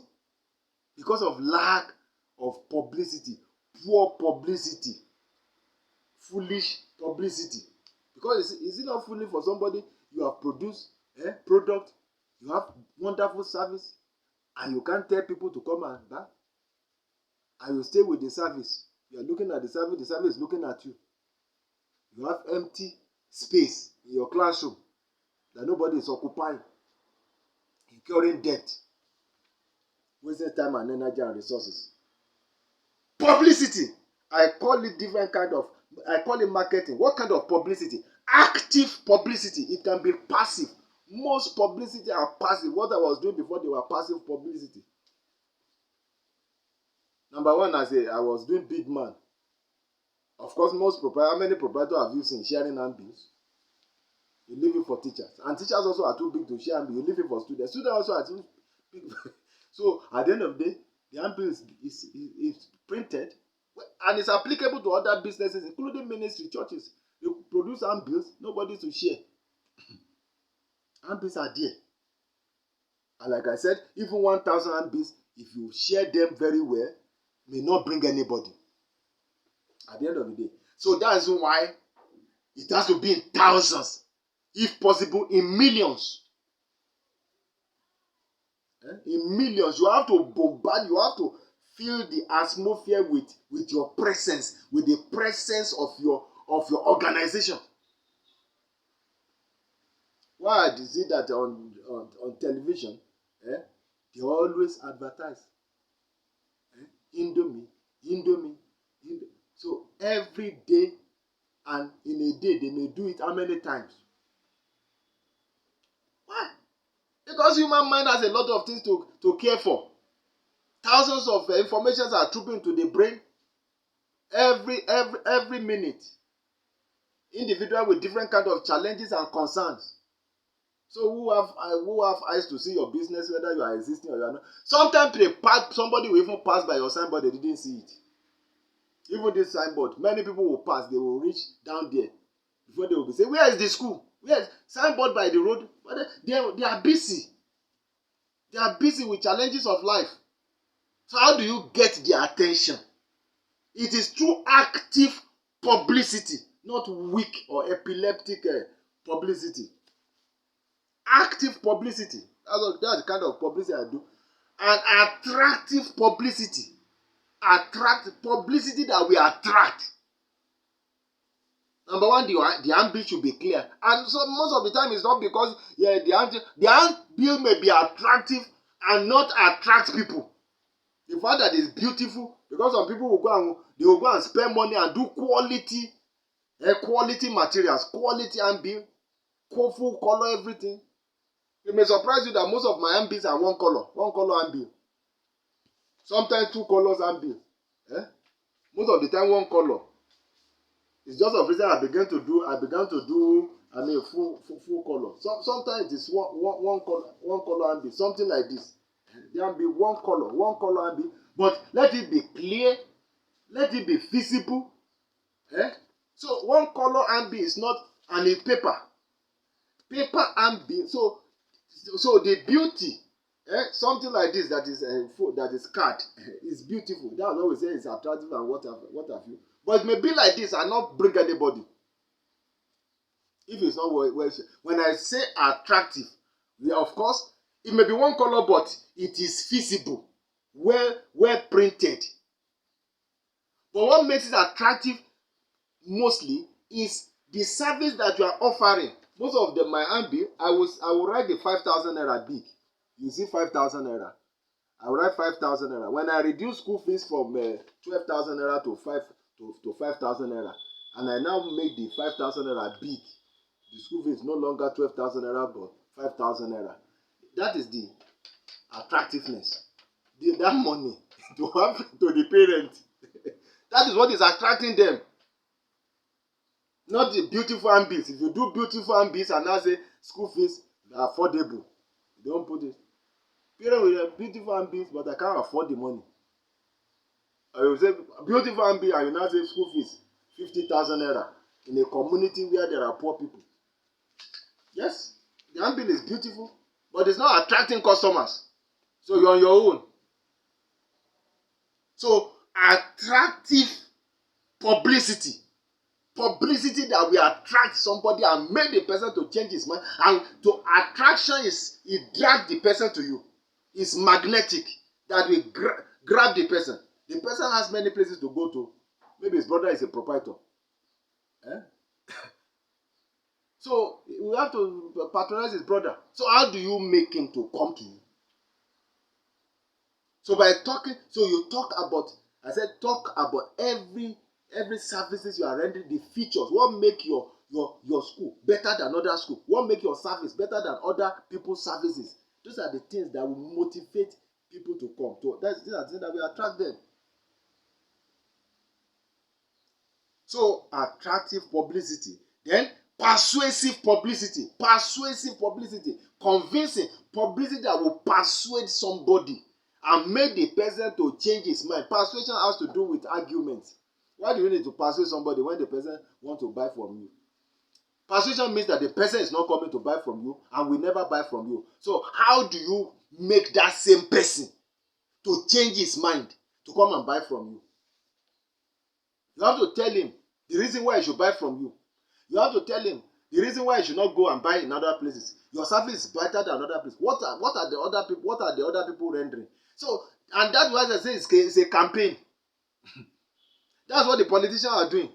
because of lack of publicity, poor publicity, foolish publicity. Because is it not foolish for somebody, you have produced a product, you have wonderful service, and you can't tell people to come and buy, and you stay with the service. You are looking at the service is looking at you. You have empty space in your classroom that nobody is occupying, incurring debt, wasting time and energy and resources. Publicity, I call it marketing. What kind of publicity? Active publicity. It can be passive. Most publicity are passive. What I was doing before, they were passive publicity. Number one, I was doing big man. Of course, how many proprietors have you seen sharing handbills? You leave it for teachers. And teachers also are too big to share handbills. You leave it for students. Students also are too big. So, at the end of the day, the handbill is printed, and it's applicable to other businesses, including ministry, churches. You produce handbills, nobody to share. Handbills are there. And like I said, even 1,000 handbills, if you share them very well, may not bring anybody at the end of the day. So that's why it has to be in thousands, if possible in millions. In millions, you have to bombard, you have to fill the atmosphere with your presence, with the presence of your organization. Why is it that on television, they always advertise Indomie. So every day, and in a day they may do it how many times? Why? Because human mind has a lot of things to care for. Thousands of informations are trooping to the brain. every minute. Individual with different kind of challenges and concerns. So who have eyes to see your business, whether you are existing or you are not. Sometimes somebody will even pass by your signboard, they didn't see it. Even this signboard, many people will pass, they will reach down there before they will be saying, where is the school? Where is signboard by the road? But they are busy. They are busy with challenges of life. So how do you get their attention? It is through active publicity, not weak or epileptic publicity. Active publicity. That's the kind of publicity I do. And attractive publicity. Publicity that will attract. Number one, the handbill should be clear. And so most of the time it's not because the handbill may be attractive and not attract people. The fact that it's beautiful, because some people will go and spend money and do quality materials, quality handbill, full color, everything. It may surprise you that most of my handbills are one color handbill. Sometimes 2 colors handbill. Most of the time one color. It's just of reason I began to do full color. Sometimes it's one color handbill, something like this. There will be one color handbill, but let it be clear, let it be visible. So one color handbill is not, and it's paper handbill. So the beauty, something like this that is card is beautiful. That's what we say is attractive and what have you. But it may be like this and not bring anybody. If it's not well, when I say attractive, of course, it may be one color, but it is visible, well printed. But what makes it attractive mostly is the service that you are offering. Most of my handbill, I will write the 5,000 naira big. You see 5,000 naira. I will write 5,000 naira. When I reduce school fees from 12,000 naira to 5,000 naira, and I now make the 5,000 naira big, the school fee is no longer 12,000 naira but 5,000 naira. That is the attractiveness. That money to have to the parents. That is what is attracting them. Not the beautiful handbills. If you do beautiful handbills and now say school fees are affordable, you don't put it. Parents will have beautiful handbills, but I can't afford the money. Or you say beautiful handbill and you now say school fees 50,000 naira in a community where there are poor people. Yes, the handbill is beautiful, but it's not attracting customers. So you're on your own. So attractive publicity that will attract somebody and make the person to change his mind. And to attraction it drags the person to you. It's magnetic that will grab the person. The person has many places to go to. Maybe his brother is a proprietor. So we have to patronize his brother. So how do you make him to come to you? So by talking, so you talk about every services you are rendering, the features, what make your school better than other school, what make your service better than other people's services. Those are the things that will motivate people to come. These are things that will attract them. So attractive publicity. Then persuasive publicity. Convincing publicity that will persuade somebody and make the person to change his mind. Persuasion has to do with arguments. Why do you need to persuade somebody when the person wants to buy from you? Persuasion means that the person is not coming to buy from you and will never buy from you. So how do you make that same person to change his mind to come and buy from you? You have to tell him the reason why he should buy from you. You have to tell him the reason why he should not go and buy in other places. Your service is better than other places. What are the other people rendering? So, and that's why I say it's a campaign. That's what the politicians are doing.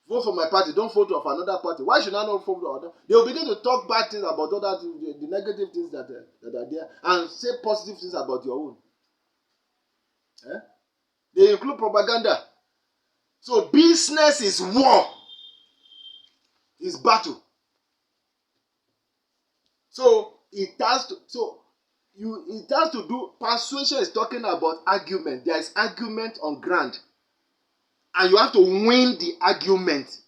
Vote for my party, don't vote for another party. Why should I not vote for other? They will begin to talk bad things about the negative things that are there, and say positive things about your own. They include propaganda. So business is war. It's battle. So it has to do. Persuasion is talking about argument. There is argument on ground. and you have to win the argument.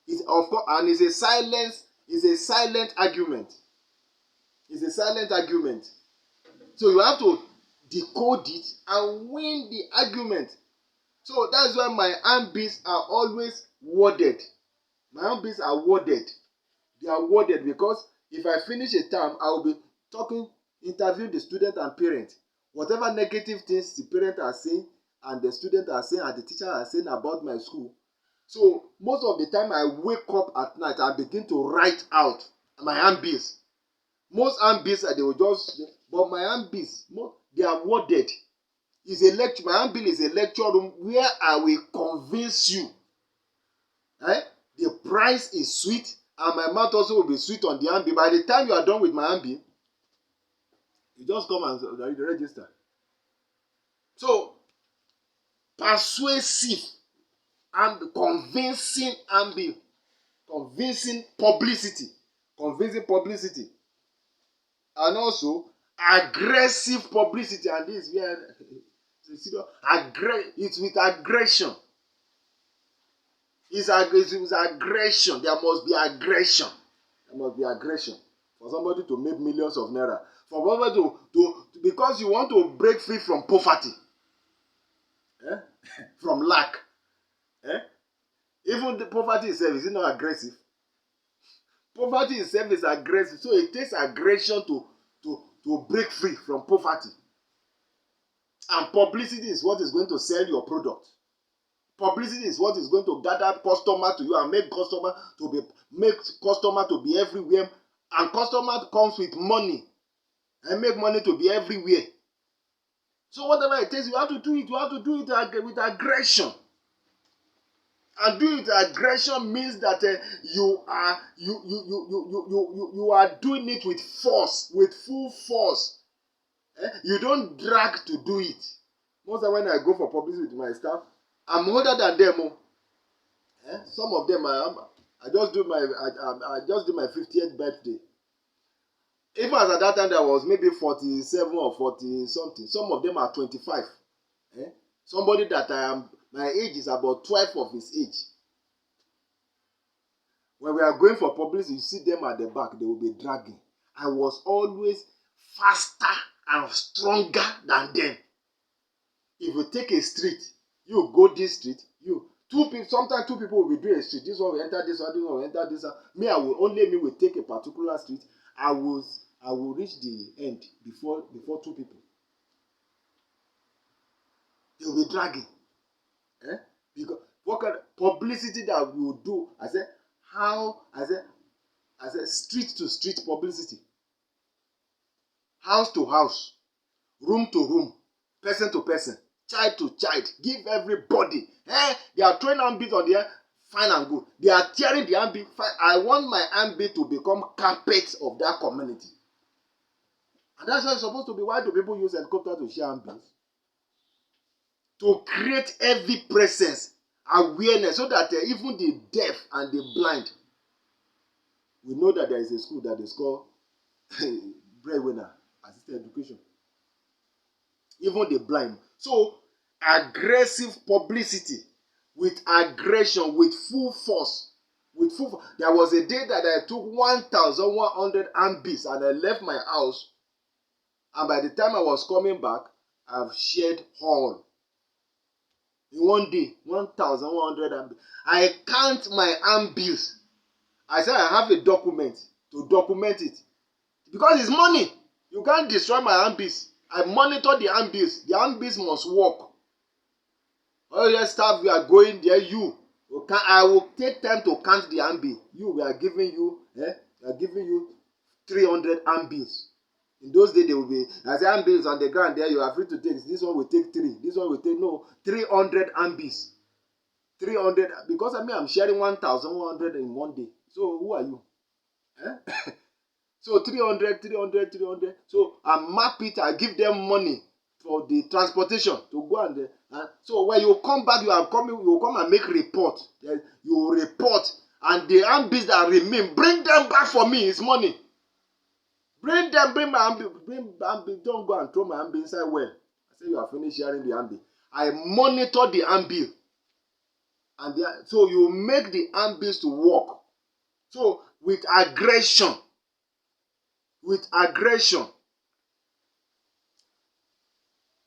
It's, of course, and it's a silent argument. It's a silent argument. So you have to decode it and win the argument. So that's why my ambies are always worded. My ambies are worded. They are worded because if I finish a term, I will be interviewing the student and parent. Whatever negative things the parent are saying and the student are saying and the teacher are saying about my school. So most of the time I wake up at night, I begin to write out my ambies. Most ambies they will just, but my ambies, they are worded. It's a lecture. My ambiel is a lecture room where I will convince you. The price is sweet, and my mouth also will be sweet on the ambiel. By the time you are done with my ambiel, you just come and register. So, persuasive and convincing ambiel, convincing publicity, and also aggressive publicity. And this where it's with aggression. It's with aggression. There must be aggression. There must be aggression for somebody to make millions of naira. For somebody to because you want to break free from poverty, from lack. Even the poverty itself, is it not aggressive? Poverty itself is aggressive. So it takes aggression to break free from poverty. And publicity is what is going to sell your product. Publicity is what is going to gather customer to you and make customer to be everywhere. And customer comes with money and make money to be everywhere. So whatever it takes, you have to do it. You have to do it with aggression. And doing it with aggression means that you are doing it with force, with full force. You don't drag to do it. Most of the time when I go for publicity with my staff, I'm older than them. Some of them I just do my 50th birthday. Even as at that time I was maybe 47 or 40 something. Some of them are 25. Somebody that my age is about 12 of his age. When we are going for publicity, you see them at the back, they will be dragging. I was always faster and stronger than them. If you take a street, you go this street, sometimes two people will be doing a street. This one will enter this one, this one will enter this one. Me will take a particular street. I will reach the end before two people. They will be dragging. Because what kind of publicity that we will do? I said street to street publicity. House to house. Room to room. Person to person. Child to child. Give everybody. They are throwing ambience on the air. Fine and good. They are tearing the ambience. I want my ambience to become carpet of that community. And that's how it's supposed to be. Why do people use helicopter to share ambience? To create heavy presence, awareness, so that even the deaf and the blind will know that there is a school that is called breadwinner assisted education. Even the blind. So aggressive publicity with aggression, with full force. There was a day that I took 1,100 ambience and I left my house, and by the time I was coming back, I've shared all. In one day, 1,100 ambience. I count my ambience. I said I have a document to document it. Because it's money. You can't destroy my ambience. I monitor the ambience. The ambience must work. All your staff, we are going there. I will take time to count the ambience. We are giving you 300 ambience. In those days, they will be, as the ambience on the ground there, you are free to take. This one will take 3. This one will take, 300 ambience. 300, because I'm sharing 1,100 in one day. So who are you? So 300. So I map it, I give them money for the transportation to go and so when you come back, you will come and make report. You will report, and the ambience that remain, bring them back for me. It's money. Bring my ambience. Don't go and throw my ambience inside well. I say you are finished sharing the ambience. I monitor the ambience. And so you make the ant beast to work. So with aggression,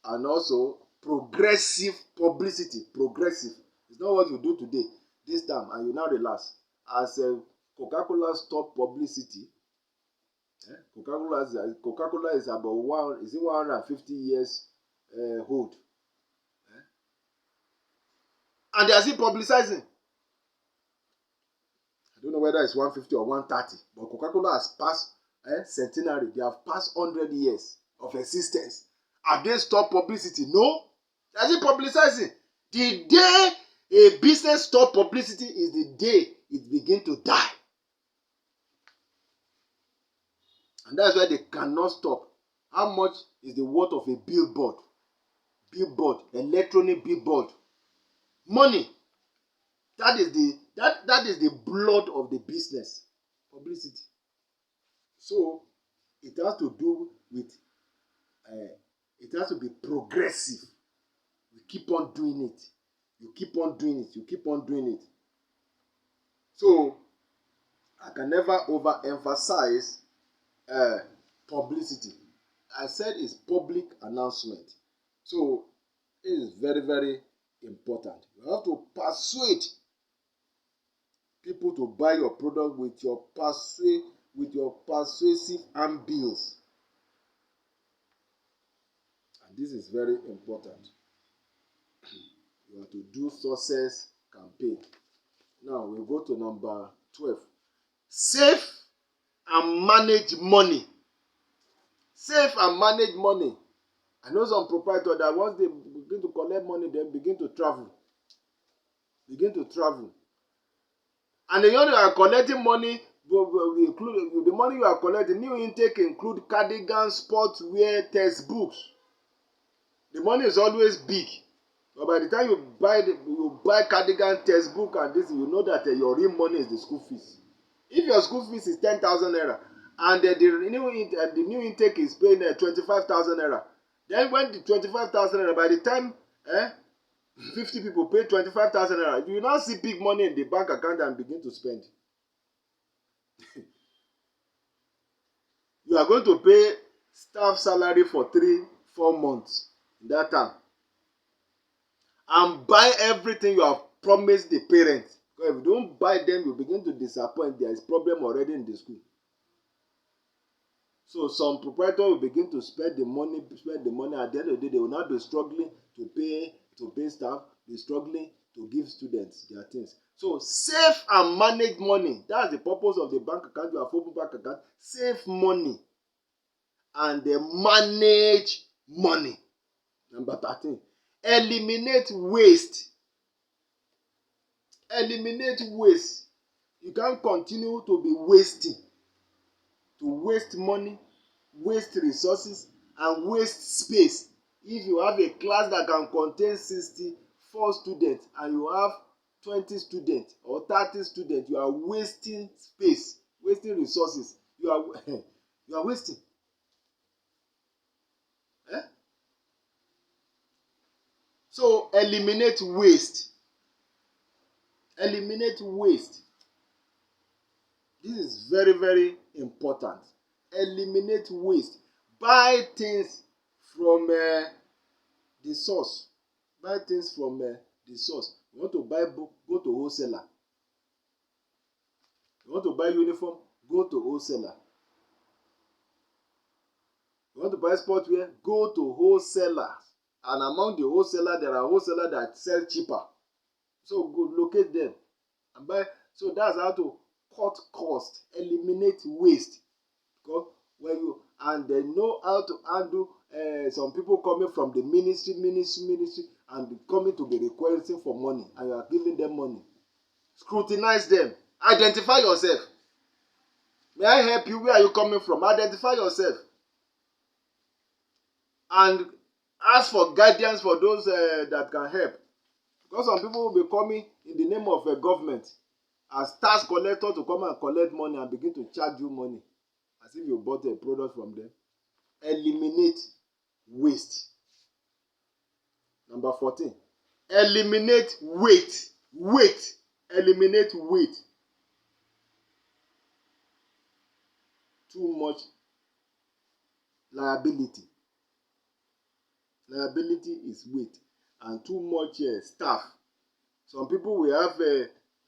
and also progressive publicity. Progressive. It's not what you do today, this time, and you now relax. As Coca-Cola stop publicity, Coca-Cola is about 150 years old, and they are still publicizing. I don't know whether it's 150 or 130, but Coca-Cola has passed centenary. They have passed 100 years of existence. Have they stopped publicity? No. They are still publicizing. The day a business stop publicity is the day it begins to die. And that's why they cannot stop. How much is the worth of a billboard? Electronic billboard. Money. That is the blood of the business. Publicity. So it has to do with it has to be progressive. You keep on doing it. You keep on doing it. You keep on doing it. So I can never overemphasize publicity. I said it's public announcement. So it is very, very important. You have to persuade people to buy your product with your persuasive handbills. And this is very important. You have to do success campaign. Now we go to number 12. Save and manage money. Save and manage money. I know some proprietors that once they begin to collect money, they begin to travel. And the money you are collecting money, the money you are collecting, new intake include cardigans, sportswear, textbooks. The money is always big. But by the time you buy cardigan, textbook, and this, you know that your real money is the school fees. If your school fees is 10,000 naira, and the new intake is paying 25,000 naira, then when the 25,000 naira, by the time 50 people pay 25,000 naira, you now see big money in the bank account and begin to spend. You are going to pay staff salary for 3-4 months in that time, and buy everything you have promised the parents. Because if you don't buy them, you begin to disappoint. There is problem already in the school. So some proprietors will begin to spend the money. At the end of the day, they will not be struggling to pay staff. Be struggling to give students their things. So save and manage money. That's the purpose of the bank account. You have open bank account. Save money and manage money. Number 13. Eliminate waste. Eliminate waste. You can't continue to be wasting. To waste money, waste resources, and waste space. If you have a class that can contain 64 students and you have 20 students or 30 students, you are wasting space, wasting resources. You are wasting. So eliminate waste. Eliminate waste. This is very, very important. Eliminate waste. Buy things from the source. Buy things from the source. You want to buy book, go to wholesaler. You want to buy uniform, go to wholesaler. You want to buy sportswear, go to wholesalers. And among the wholesalers, there are wholesalers that sell cheaper. So go locate them and buy. So that's how to cut cost, eliminate waste. Because and they know how to handle some people coming from the ministry, and coming to be requesting for money, and you are giving them money. Scrutinize them. Identify yourself. May I help you? Where are you coming from? Identify yourself. And ask for guidance for those that can help. Because some people will be coming in the name of a government as tax collector to come and collect money and begin to charge you money as if you bought a product from them. Eliminate waste. Number 14. Eliminate weight. Weight. Eliminate weight. Too much liability. Liability is weight, and too much staff. Some people will have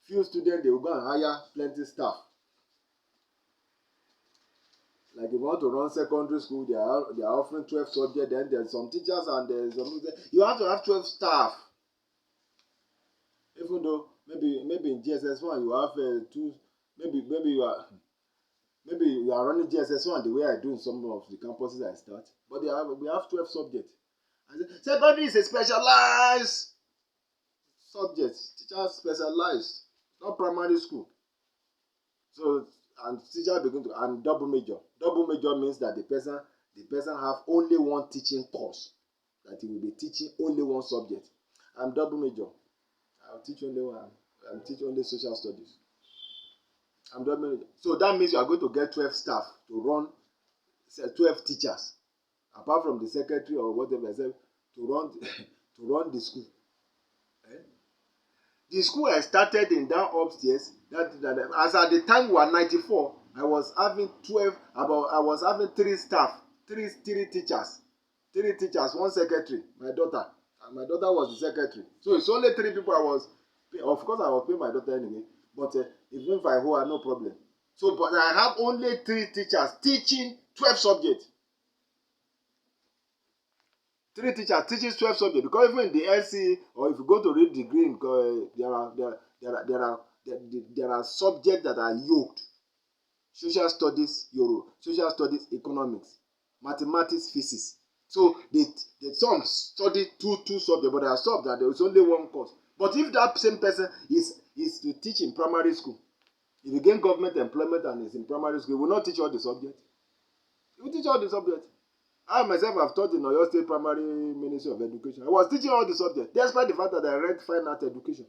few students, they will go and hire plenty staff. Like if you want to run secondary school, they are offering 12 subjects. Then there's some teachers and there's some. You have to have 12 staff. Even though maybe in GSS1 you have two. Maybe you are running GSS1 the way I do in some of the campuses I start. But we have 12 subjects. And secondary is a specialized subject. Teachers specialize, not primary school. So and teacher begin to and double major. Double major means that the person have only one teaching course, that he will be teaching only one subject. I'm double major. I'll teach only one. I'll teach only social studies. I'm double major. So that means you are going to get 12 staff to run 12 teachers, apart from the secretary or whatever, to run to run the school. The school I started in down upstairs, as at the time we were 94, I was having 3 staff, three teachers, one secretary, my daughter. And my daughter was the secretary. So it's only 3 people I was paying. Of course, I was paying my daughter anyway, but even if I owe her, no problem. So, but I have only 3 teachers teaching 12 subjects. 3 teachers teaching 12 subjects, because even in the LC or if you go to read degree, there are subjects that are yoked. Social studies, social studies, economics, mathematics, physics. So some study two subjects, but there are some that there is only one course. But if that same person is to teach in primary school, if you gain government employment and is in primary school, he will not teach all the subjects. He will teach all the subjects. I myself have taught in Oyo State Primary Ministry of Education. I was teaching all the subjects, despite the fact that I read fine art education.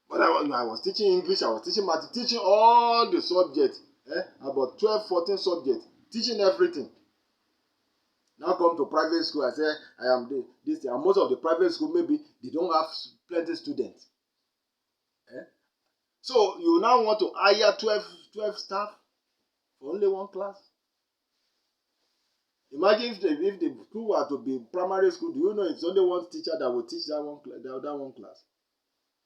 But I was teaching English, I was teaching math, teaching all the subjects, about 12, 14 subjects, teaching everything. Now come to private school, I say, I am this, and most of the private school, maybe they don't have plenty students. So you now want to hire 12 staff for only one class? Imagine if the school were to be primary school, do you know it's only one teacher that will teach that one class?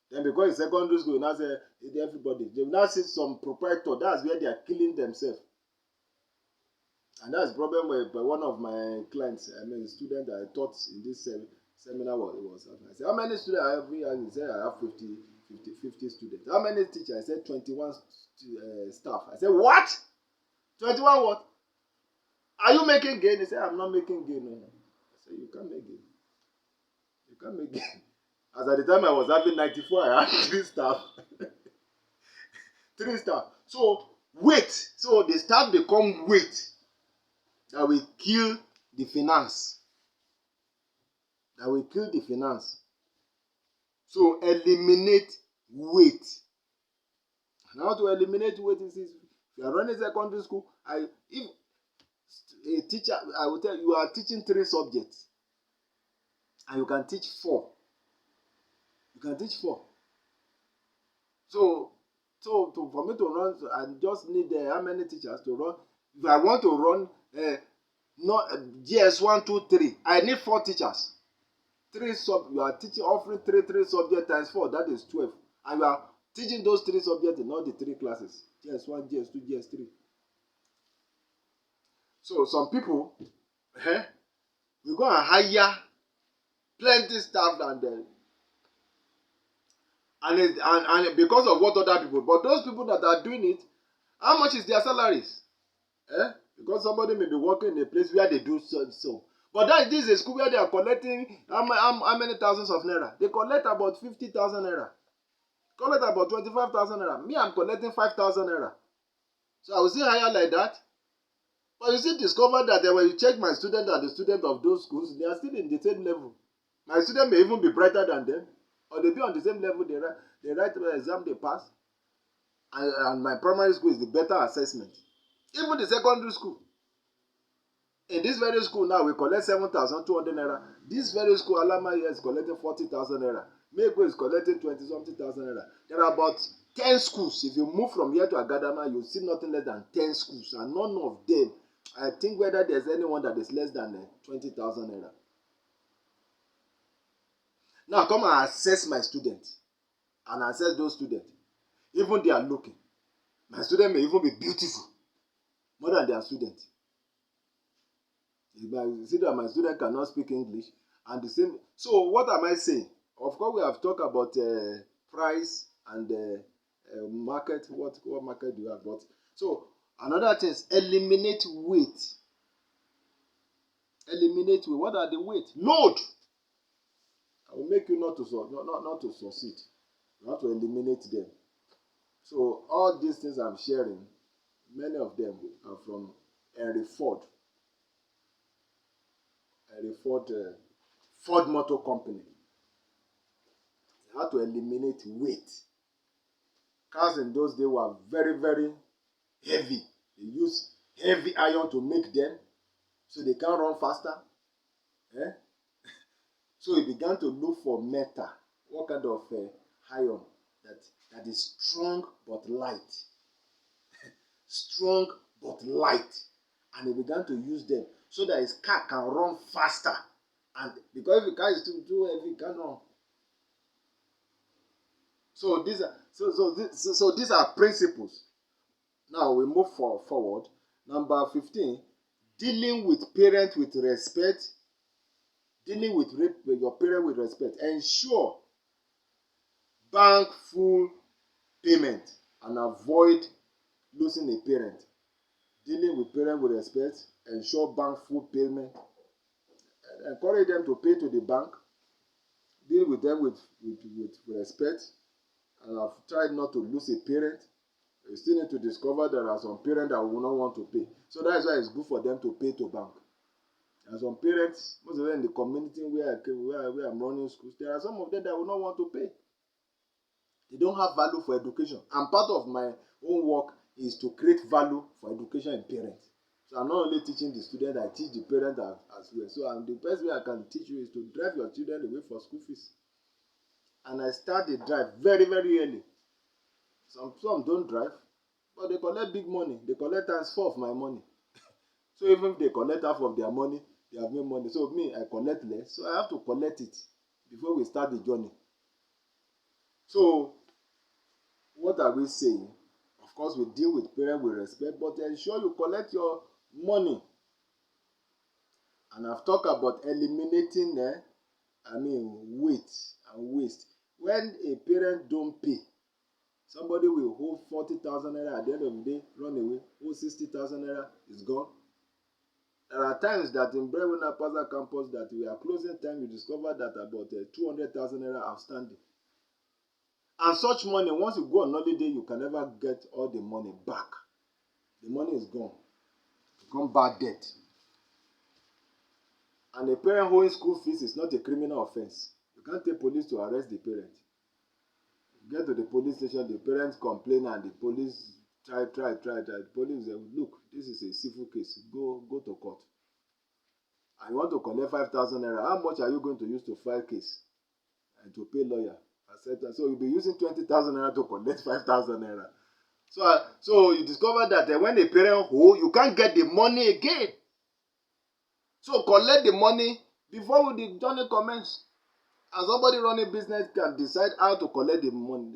Then because it's secondary school, you now say everybody. They will now see some proprietor. That's where they are killing themselves. And that's the problem with one of my clients, a student that I taught in this seminar was. I said, how many students I have? He said, I have 50 students. How many teachers? I said, 21 staff. I said, what? 21 what? Are you making gain? He said, I'm not making gain. No. I said, you can't make gain. You can't make gain. As at the time I was having 94, I had 3 staff. 3 staff. So, weight. So, the staff become weight that will kill the finance. That will kill the finance. So, eliminate weight. And how to eliminate weight is this. If you are running secondary school, if a teacher, I will tell you, you are teaching 3 subjects. And you can teach 4. You can teach 4. So for me to run, I just need how many teachers to run. If I want to run not GS 1, 2, 3, I need 4 teachers. 3 you are teaching, offering 3 subjects times 4, that is 12. And you are teaching those 3 subjects in all the 3 classes. GS 1, GS 2, GS 3. So some people, we go and hire plenty staff and because of what other people, but those people that are doing it, how much is their salaries? Because somebody may be working in a place where they do so. But this is a school where they are collecting how many thousands of naira? They collect about 50,000 naira. Collect about 25,000 naira. Me, I'm collecting 5,000 naira. So I will still hire like that. But you still discover that when you check my student and the student of those schools, they are still in the same level. My student may even be brighter than them, or they be on the same level. They write the exam, they pass. And my primary school is the better assessment. Even the secondary school. In this very school now, we collect 7,200 naira. This very school, Alama here, is collecting 40,000 naira. Mego is collecting 20 something thousand naira. There are about 10 schools. If you move from here to Agadama, you'll see nothing less than 10 schools, and none of them, I think whether there's anyone that is less than 20,000 naira. Now come and assess my students and assess those students. Even they are looking. My student may even be beautiful more than their student. You see that my student cannot speak English and the same. So what am I saying? Of course, we have talked about price and market. What market do you have? But so another thing is eliminate weight. Eliminate weight. What are the weight? Load. I will make you not to succeed. You have to eliminate them. So all these things I'm sharing, many of them are from Henry Ford. Ford Motor Company. You have to eliminate weight. Cars in those days were very, very heavy. They use heavy iron to make them so they can run faster. So he began to look for metal. What kind of iron that is strong but light. Strong but light. And he began to use them so that his car can run faster. And because if the car is too heavy, it cannot. So these are principles. Now we move forward. Number 15, dealing with parents with respect. Dealing with your parent with respect. Ensure bank full payment and avoid losing a parent. Dealing with parents with respect. Ensure bank full payment. Encourage them to pay to the bank. Deal with them with respect. And I've tried not to lose a parent. You still need to discover there are some parents that will not want to pay. So that's why it's good for them to pay to bank. There are some parents, most of them in the community where I'm running schools, there are some of them that will not want to pay. They don't have value for education. And part of my own work is to create value for education in parents. So I'm not only teaching the student, I teach the parent as well. So the best way I can teach you is to drive your children away for school fees. And I start the drive very, very early. Some don't drive, but they collect big money. They collect times 4 of my money. So even if they collect half of their money, they have made money. So me, I collect less. So I have to collect it before we start the journey. So what are we saying? Of course, we deal with parents with respect, but ensure you collect your money. And I've talked about eliminating weight and waste. When a parent don't pay, somebody will hold 40,000 naira at the end of the day, run away, hold 60,000 naira, is gone. There are times that in Brewina Plaza campus that we are closing time, we discover that about 200,000 naira outstanding. And such money, once you go on holiday, you can never get all the money back. The money is gone. It becomes bad debt. And a parent owing school fees is not a criminal offense. You can't take police to arrest the parent. You get to the police station, the parents complain, and the police try. The police say, look, this is a civil case. Go to court. And you want to collect 5,000 naira. How much are you going to use to file case and to pay lawyer? Etc. So you'll be using 20,000 naira to collect 5,000 naira. So you discover that when a parent owe, you can't get the money again. So collect the money before the journey commences. And somebody running business can decide how to collect the money.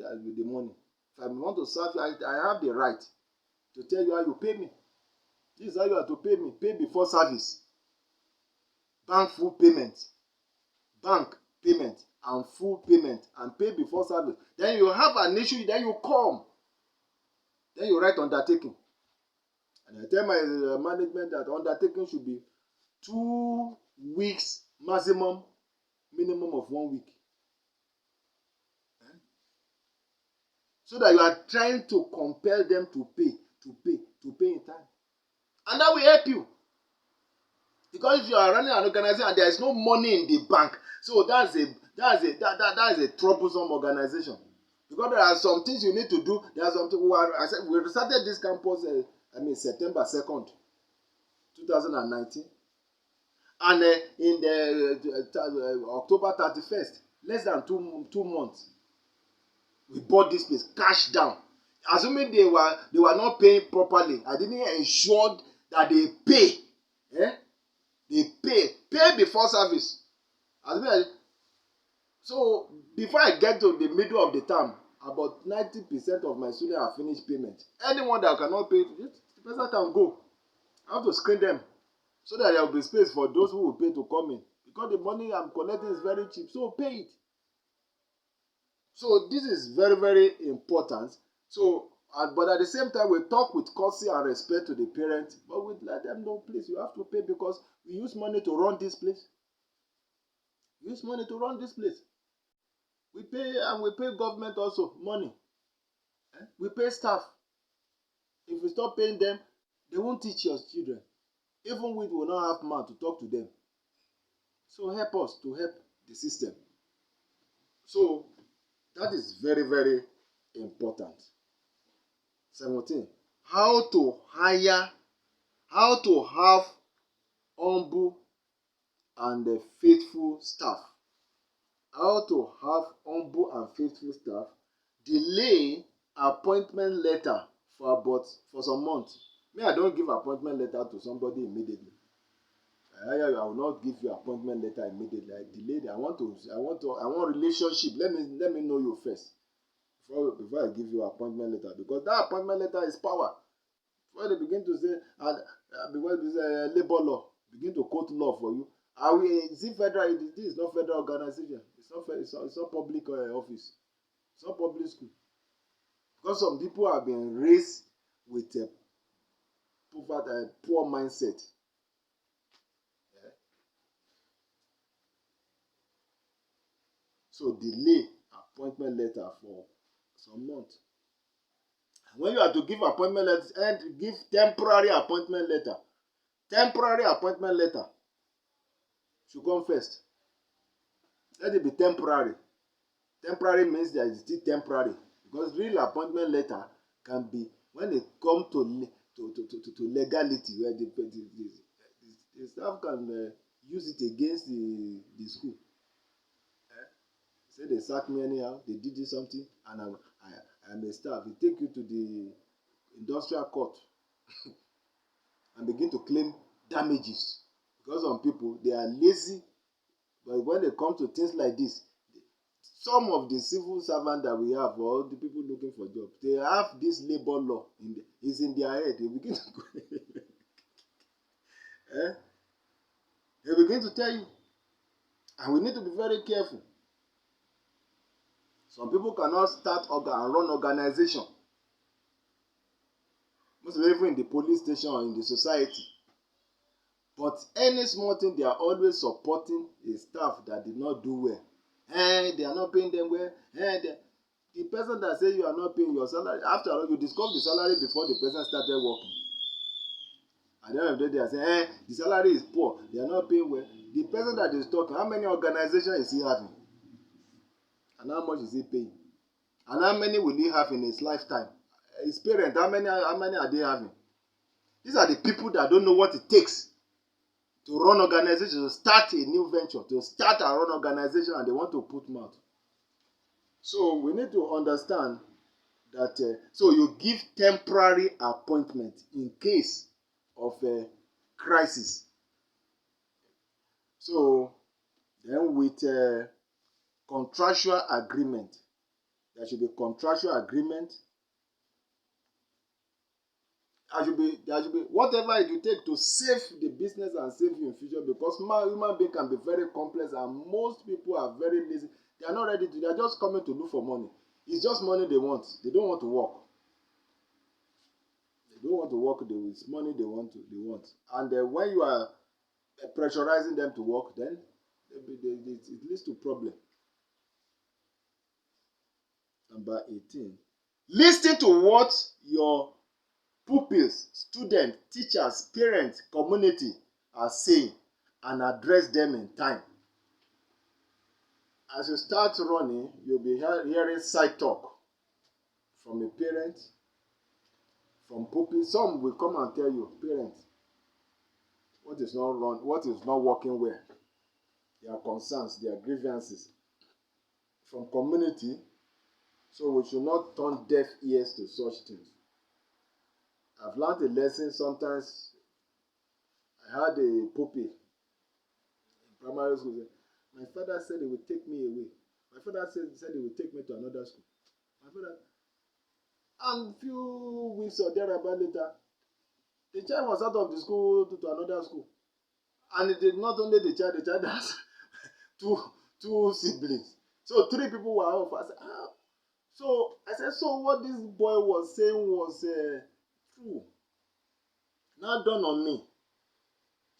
If I want to serve you, I have the right to tell you how you pay me. This is how you have to pay me. Pay before service. Bank full payment. Bank payment and full payment and pay before service. Then you have an issue, then you come. Then you write undertaking. And I tell my management that undertaking should be 2 weeks maximum, minimum of 1 week. So that you are trying to compel them to pay in time. And that will help you. Because if you are running an organization and there is no money in the bank, so that's a troublesome organization. Because there are some things you need to do. There are some things we started this campus September 2nd, 2019. And in the October 31st, less than 2 months. We bought this place cash down. Assuming they were not paying properly, I didn't ensure that they pay. They pay before service. So before I get to the middle of the term, about 90% of my students have finished payment. Anyone that cannot pay, the person can go. I have to screen them so that there will be space for those who will pay to come in. Because the money I'm collecting is very cheap, so pay it. So this is very, very important. So, but at the same time, we talk with courtesy and respect to the parents, but we let them know, please, you have to pay because we use money to run this place. We use money to run this place. We pay, and we pay government also money. We pay staff. If we stop paying them, they won't teach your children. Even we will not have man to talk to them. So help us to help the system. So that is very, very important. 17. How to have humble and faithful staff. How to have humble and faithful staff. Delay appointment letter for some months. Me, I don't give appointment letter to somebody immediately. I will not give you appointment letter immediately. I delay it. I want relationship. Let me know you first before I give you appointment letter, because that appointment letter is power. Before they begin to say, because this labor law begin to quote law for you. Is it federal? This is not federal organization. It's not public office. It's not public school. Because some people have been raised with a poor mindset. So delay appointment letter for some months. When you are to give appointment letter, and give temporary appointment letter. Temporary appointment letter should come first. Let it be temporary. Temporary means that it's still temporary, because real appointment letter can be when it comes to legality, where the staff can use it against the school. Say they sacked me anyhow, they did something, and I'm a staff. They take you to the industrial court and begin to claim damages, because some people, they are lazy. But when they come to things like this, some of the civil servants that we have, or the people looking for jobs, they have this labor law is in their head. They begin to they begin to tell you, and we need to be very careful. Some people cannot start and run organization, most even in the police station or in the society. But any small thing, they are always supporting a staff that did not do well. They are not paying them well. The person that says you are not paying your salary, after all, you discover the salary before the person started working. At the end of the day, they are saying, the salary is poor, they are not paying well. The person that is talking, how many organizations is he having? And how much is he paying? And how many will he have in his lifetime? His parents, how many are they having? These are the people that don't know what it takes to run organization, to start a new venture, to start and run organization, and they want to put mouth. So we need to understand that, so you give temporary appointment in case of a crisis. So then with contractual agreement, there should be contractual agreement. There should be whatever it will take to save the business and save you in future, because human being can be very complex, and most people are very lazy. They are not ready to. They are just coming to look for money. It's just money they want. They don't want to work. They don't want to work. It's money they want. And when you are pressurizing them to work, then it leads to problem. Number 18. Listen to what your pupils, students, teachers, parents, community are saying, and address them in time. As you start running, you'll be hearing side talk from a parent, from pupils. Some will come and tell you, parents, what is not working well, their concerns, their grievances. from community, so we should not turn deaf ears to such things. I've learned a lesson sometimes. I had a puppy in primary school. My father said he would take me away. My father said he would take me to another school. My father, and few weeks or thereabout later, the child was out of the school to another school. And it did not only the child has two siblings. So 3 people were off. I said, ah. So I said, so what this boy was saying was true. Now dawned on me.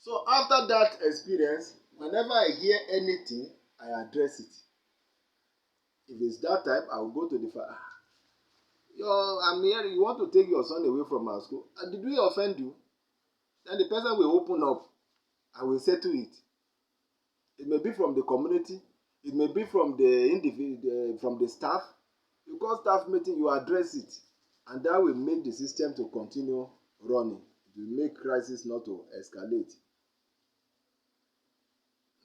So after that experience, whenever I hear anything, I address it. If it's that type, I will go to the father. I'm here. You want to take your son away from our school? Did we offend you? Then the person will open up. I will settle it. It may be from the community. It may be from the individual, from the staff. You call staff meeting, you address it, and that will make the system to continue running. It will make crisis not to escalate.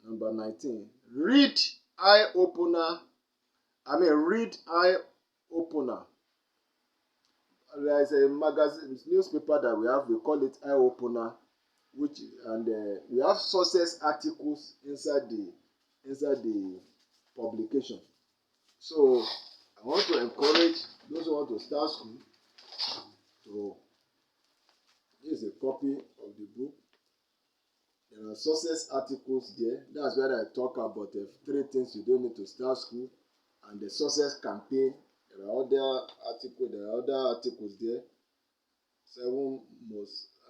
Number 19. Read eye opener. Read eye opener. There is a magazine, newspaper that we have. We call it eye opener, we have sources articles inside the publication. So I want to encourage those who want to start school to. This is a copy of the book. There are sources articles there. That's where I talk about the 3 things you don't need to start school, and the sources campaign. There are other articles there. 7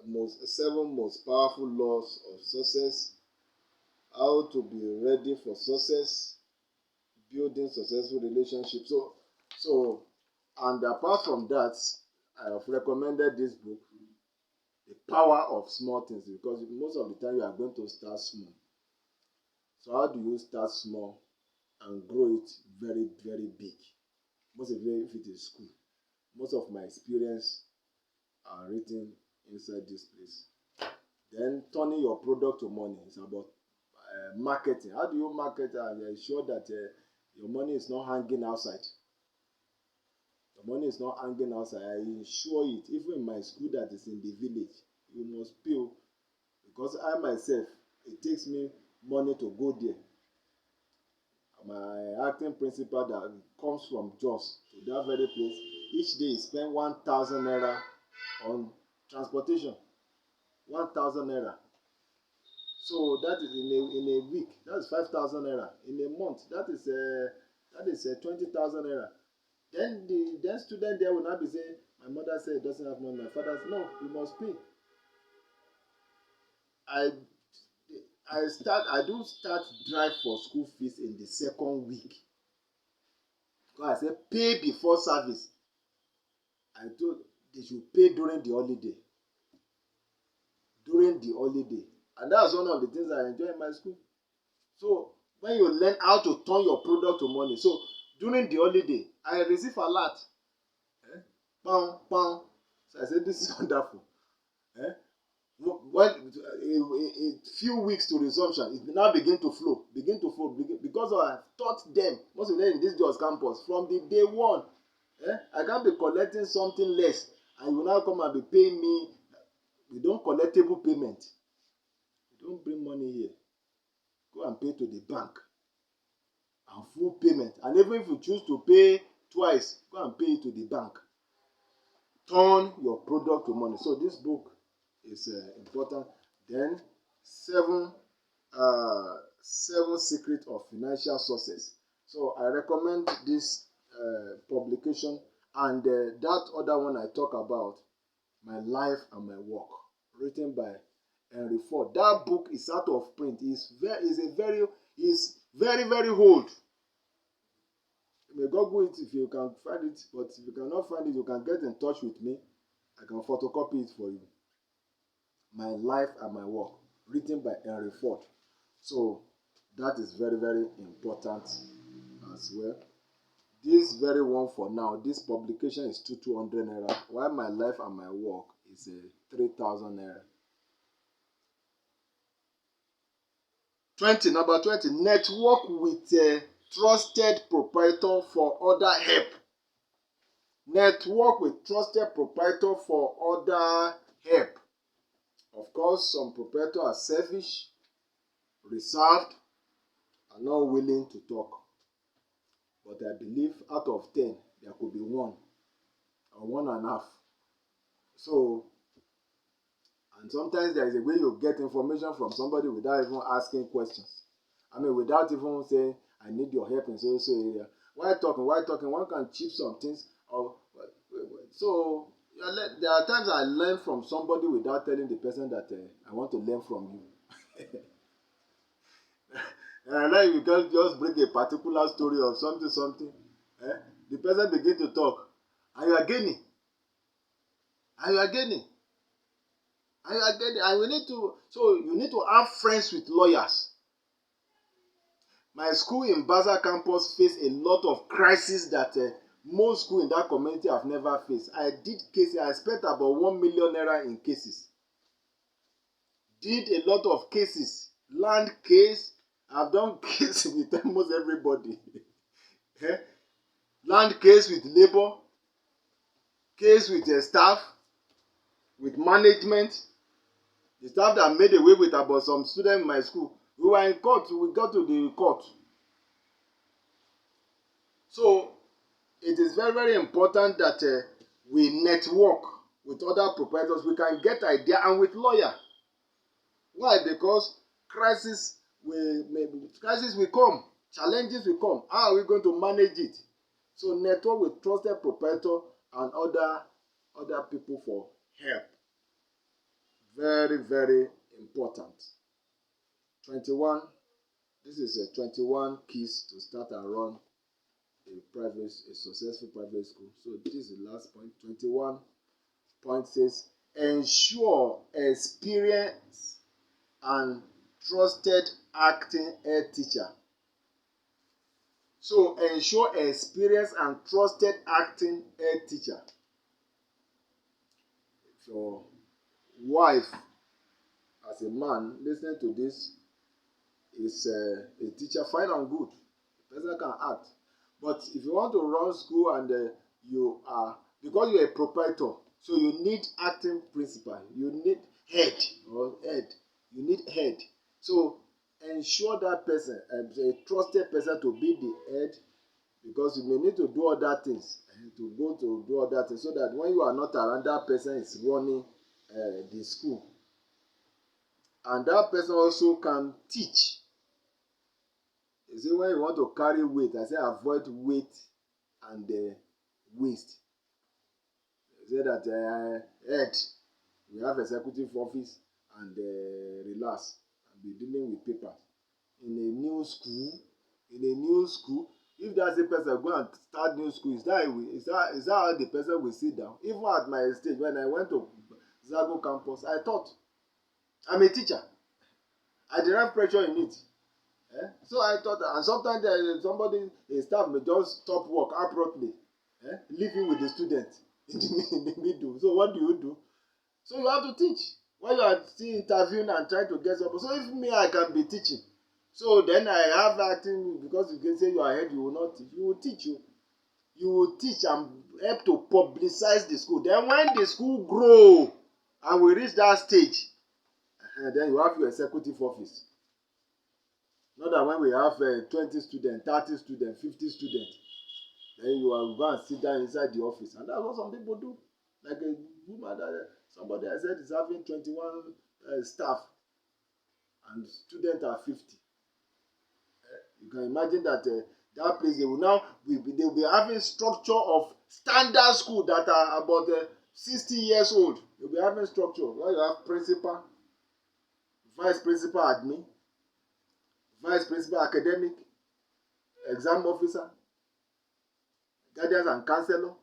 most powerful laws of success. How to be ready for success. Building successful relationships. So, and apart from that, I have recommended this book, The Power of Small Things, because most of the time you are going to start small. So how do you start small and grow it very, very big? Most of it, if it is school. Most of my experience are written inside this place. Then turning your product to money is about marketing. How do you market and ensure that your money is not hanging outside? Your money is not hanging outside. I ensure it. Even in my school that is in the village, you must pay, because I myself, it takes me money to go there. My acting principal that comes from Jos to that very place, each day he spend 1,000 naira on transportation. 1,000 naira. So that is in a week. That is 5,000 naira. In a month, that is 20,000 naira. Then the student there will not be saying, my mother said it doesn't have money. My father said, no, you must pay. I do start drive for school fees in the 2nd week. Because I say pay before service. I told they should pay during the holiday. And that's one of the things I enjoy in my school. So when you learn how to turn your product to money, so during the holiday, I receive a lot. Pound. So I said, this is wonderful. When a few weeks to resumption, it now begin to flow, because I taught them, most of them in this Jos campus, from the day one. I can't be collecting something less, and you will now come and be paying me. We don't collectible payment. You don't bring money here. Go and pay to the bank. And full payment. And even if you choose to pay twice, go and pay it to the bank. Turn your product to money. So this book is important. Then 7 secrets of financial success. So I recommend this publication, and that other one I talk about, My Life and My Work, written by Henry Ford. That book is out of print. It's very, very old. You may Google it if you can find it, but if you cannot find it, you can get in touch with me. I can photocopy it for you. My Life and My Work, written by Henry Ford. So that is very, very important as well. This very one for now, this publication is 200 naira, while My Life and My Work is 3,000 naira. Number 20, network with trusted proprietor for other help. Network with trusted proprietor for other help. Of course, some proprietors are selfish, reserved, and not willing to talk. But I believe out of 10, there could be one or 1.5. So, and sometimes there is a way you get information from somebody without even asking questions. I mean, without even saying, I need your help in so area. Why talking? One can chip some things. So, there are times I learn from somebody without telling the person that I want to learn from you. And I like you can just bring a particular story of something. The person begin to talk, and you are gaining. And we need to, so you need to have friends with lawyers. My school in Baza campus faced a lot of crises that most schools in that community have never faced. I did cases, I spent about 1 million naira in cases. Did a lot of cases, land case. I've done cases with almost everybody. Land case with labor, case with staff, with management. The staff that made away with about some students in my school. We were in court, we got to the court. So, it is very, very important that we network with other proprietors. We can get idea and with lawyer. Why? Because crisis will come, challenges will come. How are we going to manage it? So network with trusted proprietor and other people for help. Very, very important. 21. This is 21 keys to start and run a successful private school. So this is the last point. 21 point says, ensure experience and trusted acting head teacher. So ensure experience and trusted acting head teacher. If your wife, as a man, listening to this, is a teacher, fine and good. The person can act. But if you want to run school and you are, because you are a proprietor, so you need acting principal, you need head. You need head. So ensure that person, a trusted person to be the head, because you may need to do other things, so that when you are not around, that person is running the school. And that person also can teach. You see, when you want to carry weight, I say avoid weight and waste. You say that head, we have executive office and relax and be dealing with papers. In a new school, if that's the person go and start new school, is that how the person will sit down? Even at my stage, when I went to Zago campus, I thought, I'm a teacher. I derive pressure in it. So I thought, and sometimes a staff may just stop work abruptly, leaving with the student in the middle. So what do? So you have to teach. When you are still interviewing and trying to get something. So if me, I can be teaching. So then I have acting, because you can say you are head, you will not teach. You will teach. You will teach and help to publicize the school. Then when the school grow and we reach that stage, then you have your executive office. Not that when we have 20 students, 30 students, 50 students, then you are going to sit down inside the office. And that's what some people do. Like a woman, somebody I said is having 21 staff and students are 50. You can imagine that that place, they will be having structure of standard school that are about 60 years old. They will be having structure where you have principal, vice principal admin, vice principal academic, exam officer, guardians and counselor.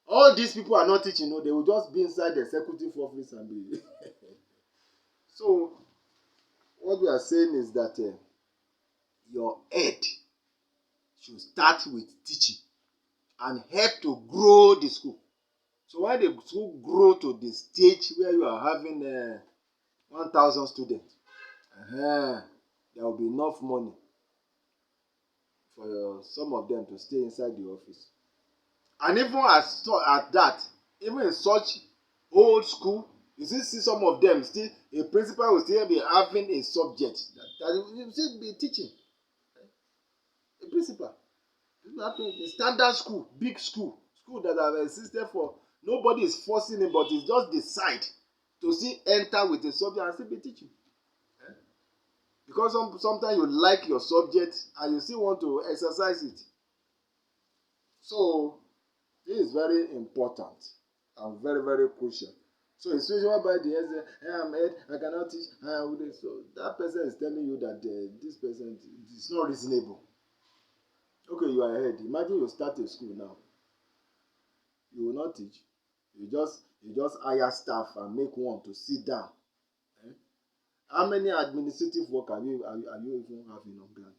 All these people are not teaching, they will just be inside the executive office and be. So, what we are saying is that your head should start with teaching and help to grow the school. So when the school grow to the stage where you are having 1,000 students, there will be enough money for some of them to stay inside the office. And even at that, even in such old school, you see some of them still, a principal will still be having a subject that he will still be teaching. A principal. In standard school, big school that have existed for, nobody is forcing him, but he just decide to still enter with a subject and still be teaching. Because sometimes you like your subject and you still want to exercise it. So this is very important and very, very crucial. So especially by the end, hey, I'm head, I cannot teach. So that person is telling you that this person is not reasonable. Okay, you are ahead. Imagine you start a school now. You will not teach. You just hire staff and make one to sit down. How many administrative work are you even having on ground?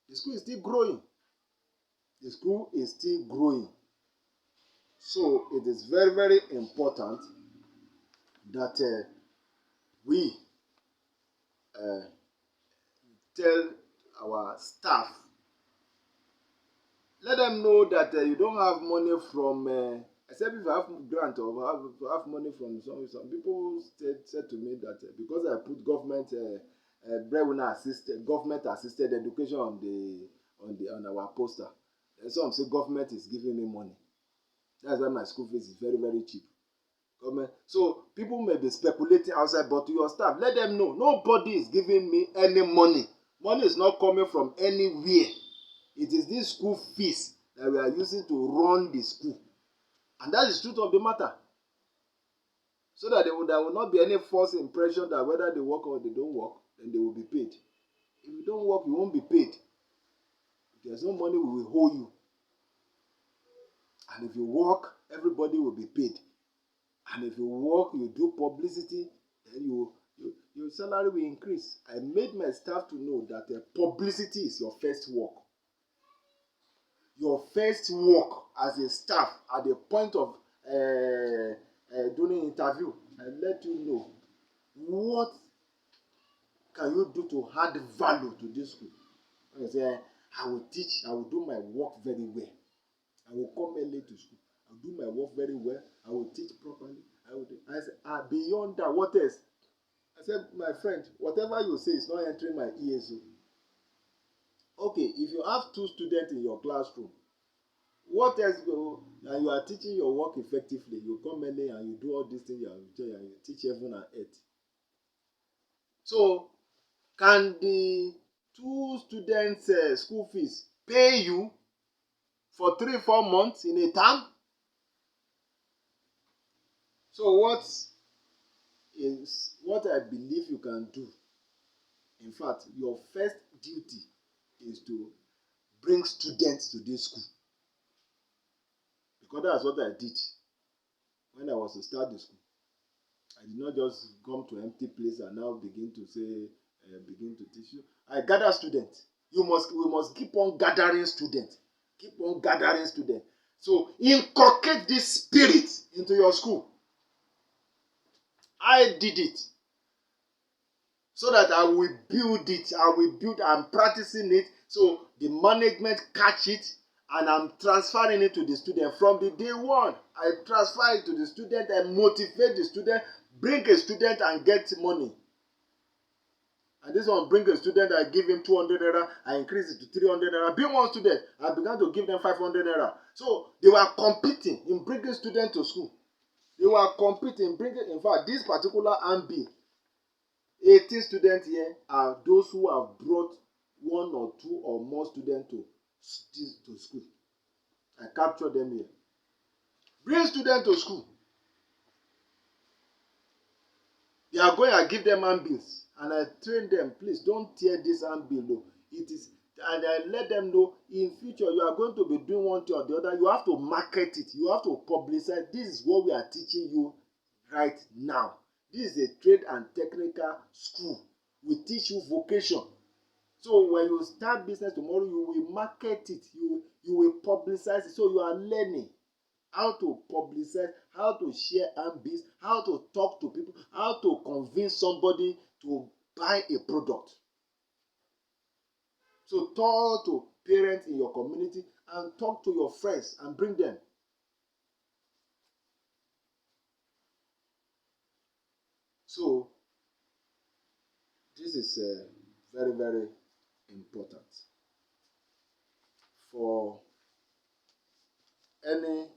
The school is still growing. The school is still growing. So it is very, very important that we tell our staff, let them know that you don't have money from, except if you have grant or have money from some people said to me that because I put government breadwinner assisted, government assisted education on our poster, and some say government is giving me money. That's why my school fees is very, very cheap. Government. So people may be speculating outside, but to your staff, let them know nobody is giving me any money. Money is not coming from anywhere. It is this school fees that we are using to run the school. And that is the truth of the matter. So that there will not be any false impression that whether they work or they don't work, then they will be paid. If you don't work, you won't be paid. If there's no money, we will hold you. And if you work, everybody will be paid. And if you work, you do publicity, then your salary will increase. I made my staff to know that publicity is your first work. Your first work as a staff at the point of doing interview, I let you know what can you do to add value to this school. I say, I will teach, I will do my work very well. I will come early to school. I will do my work very well. I will teach properly. I said, beyond that, what else? I said, my friend, whatever you say is not entering my ears. Okay, if you have 2 students in your classroom, what else go? And you are teaching your work effectively. You come early and you do all these things and you teach heaven and earth. So, can the 2 students' school fees pay you for 3-4 months in a term? So what I believe you can do, in fact, your first duty is to bring students to this school. Because that's what I did when I was to start the school. I did not just come to empty place and now begin to teach you. I gather students. We must keep on gathering students. Keep on gathering students. So inculcate this spirit into your school. I did it. So that I will build it. I'm practicing it. So the management catch it and I'm transferring it to the student. From the day one, I transfer it to the student and motivate the student, bring a student and get money. And this one, bring a student, I give him 200 naira, I increase it to 300 naira. Being one student, I began to give them 500 naira. So they were competing in bringing students to school. They were competing in bringing, in fact, this particular AMBI, 18 students here are those who have brought 1 or 2 or more students to school. I capture them here. Bring students to school. They are going, I give them handbills and I train them. Please don't tear this handbill though. It is, and I let them know in future you are going to be doing one thing or the other. You have to market it. You have to publicize. This is what we are teaching you right now. This is a trade and technical school. We teach you vocation. So when you start business tomorrow, you will market it. You will publicize it. So you are learning how to publicize, how to share ambitions, how to talk to people, how to convince somebody to buy a product. So talk to parents in your community and talk to your friends and bring them. So this is very, very important. For any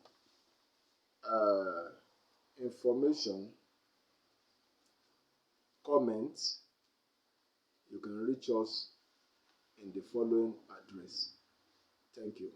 uh, information, comments, you can reach us in the following address. Thank you.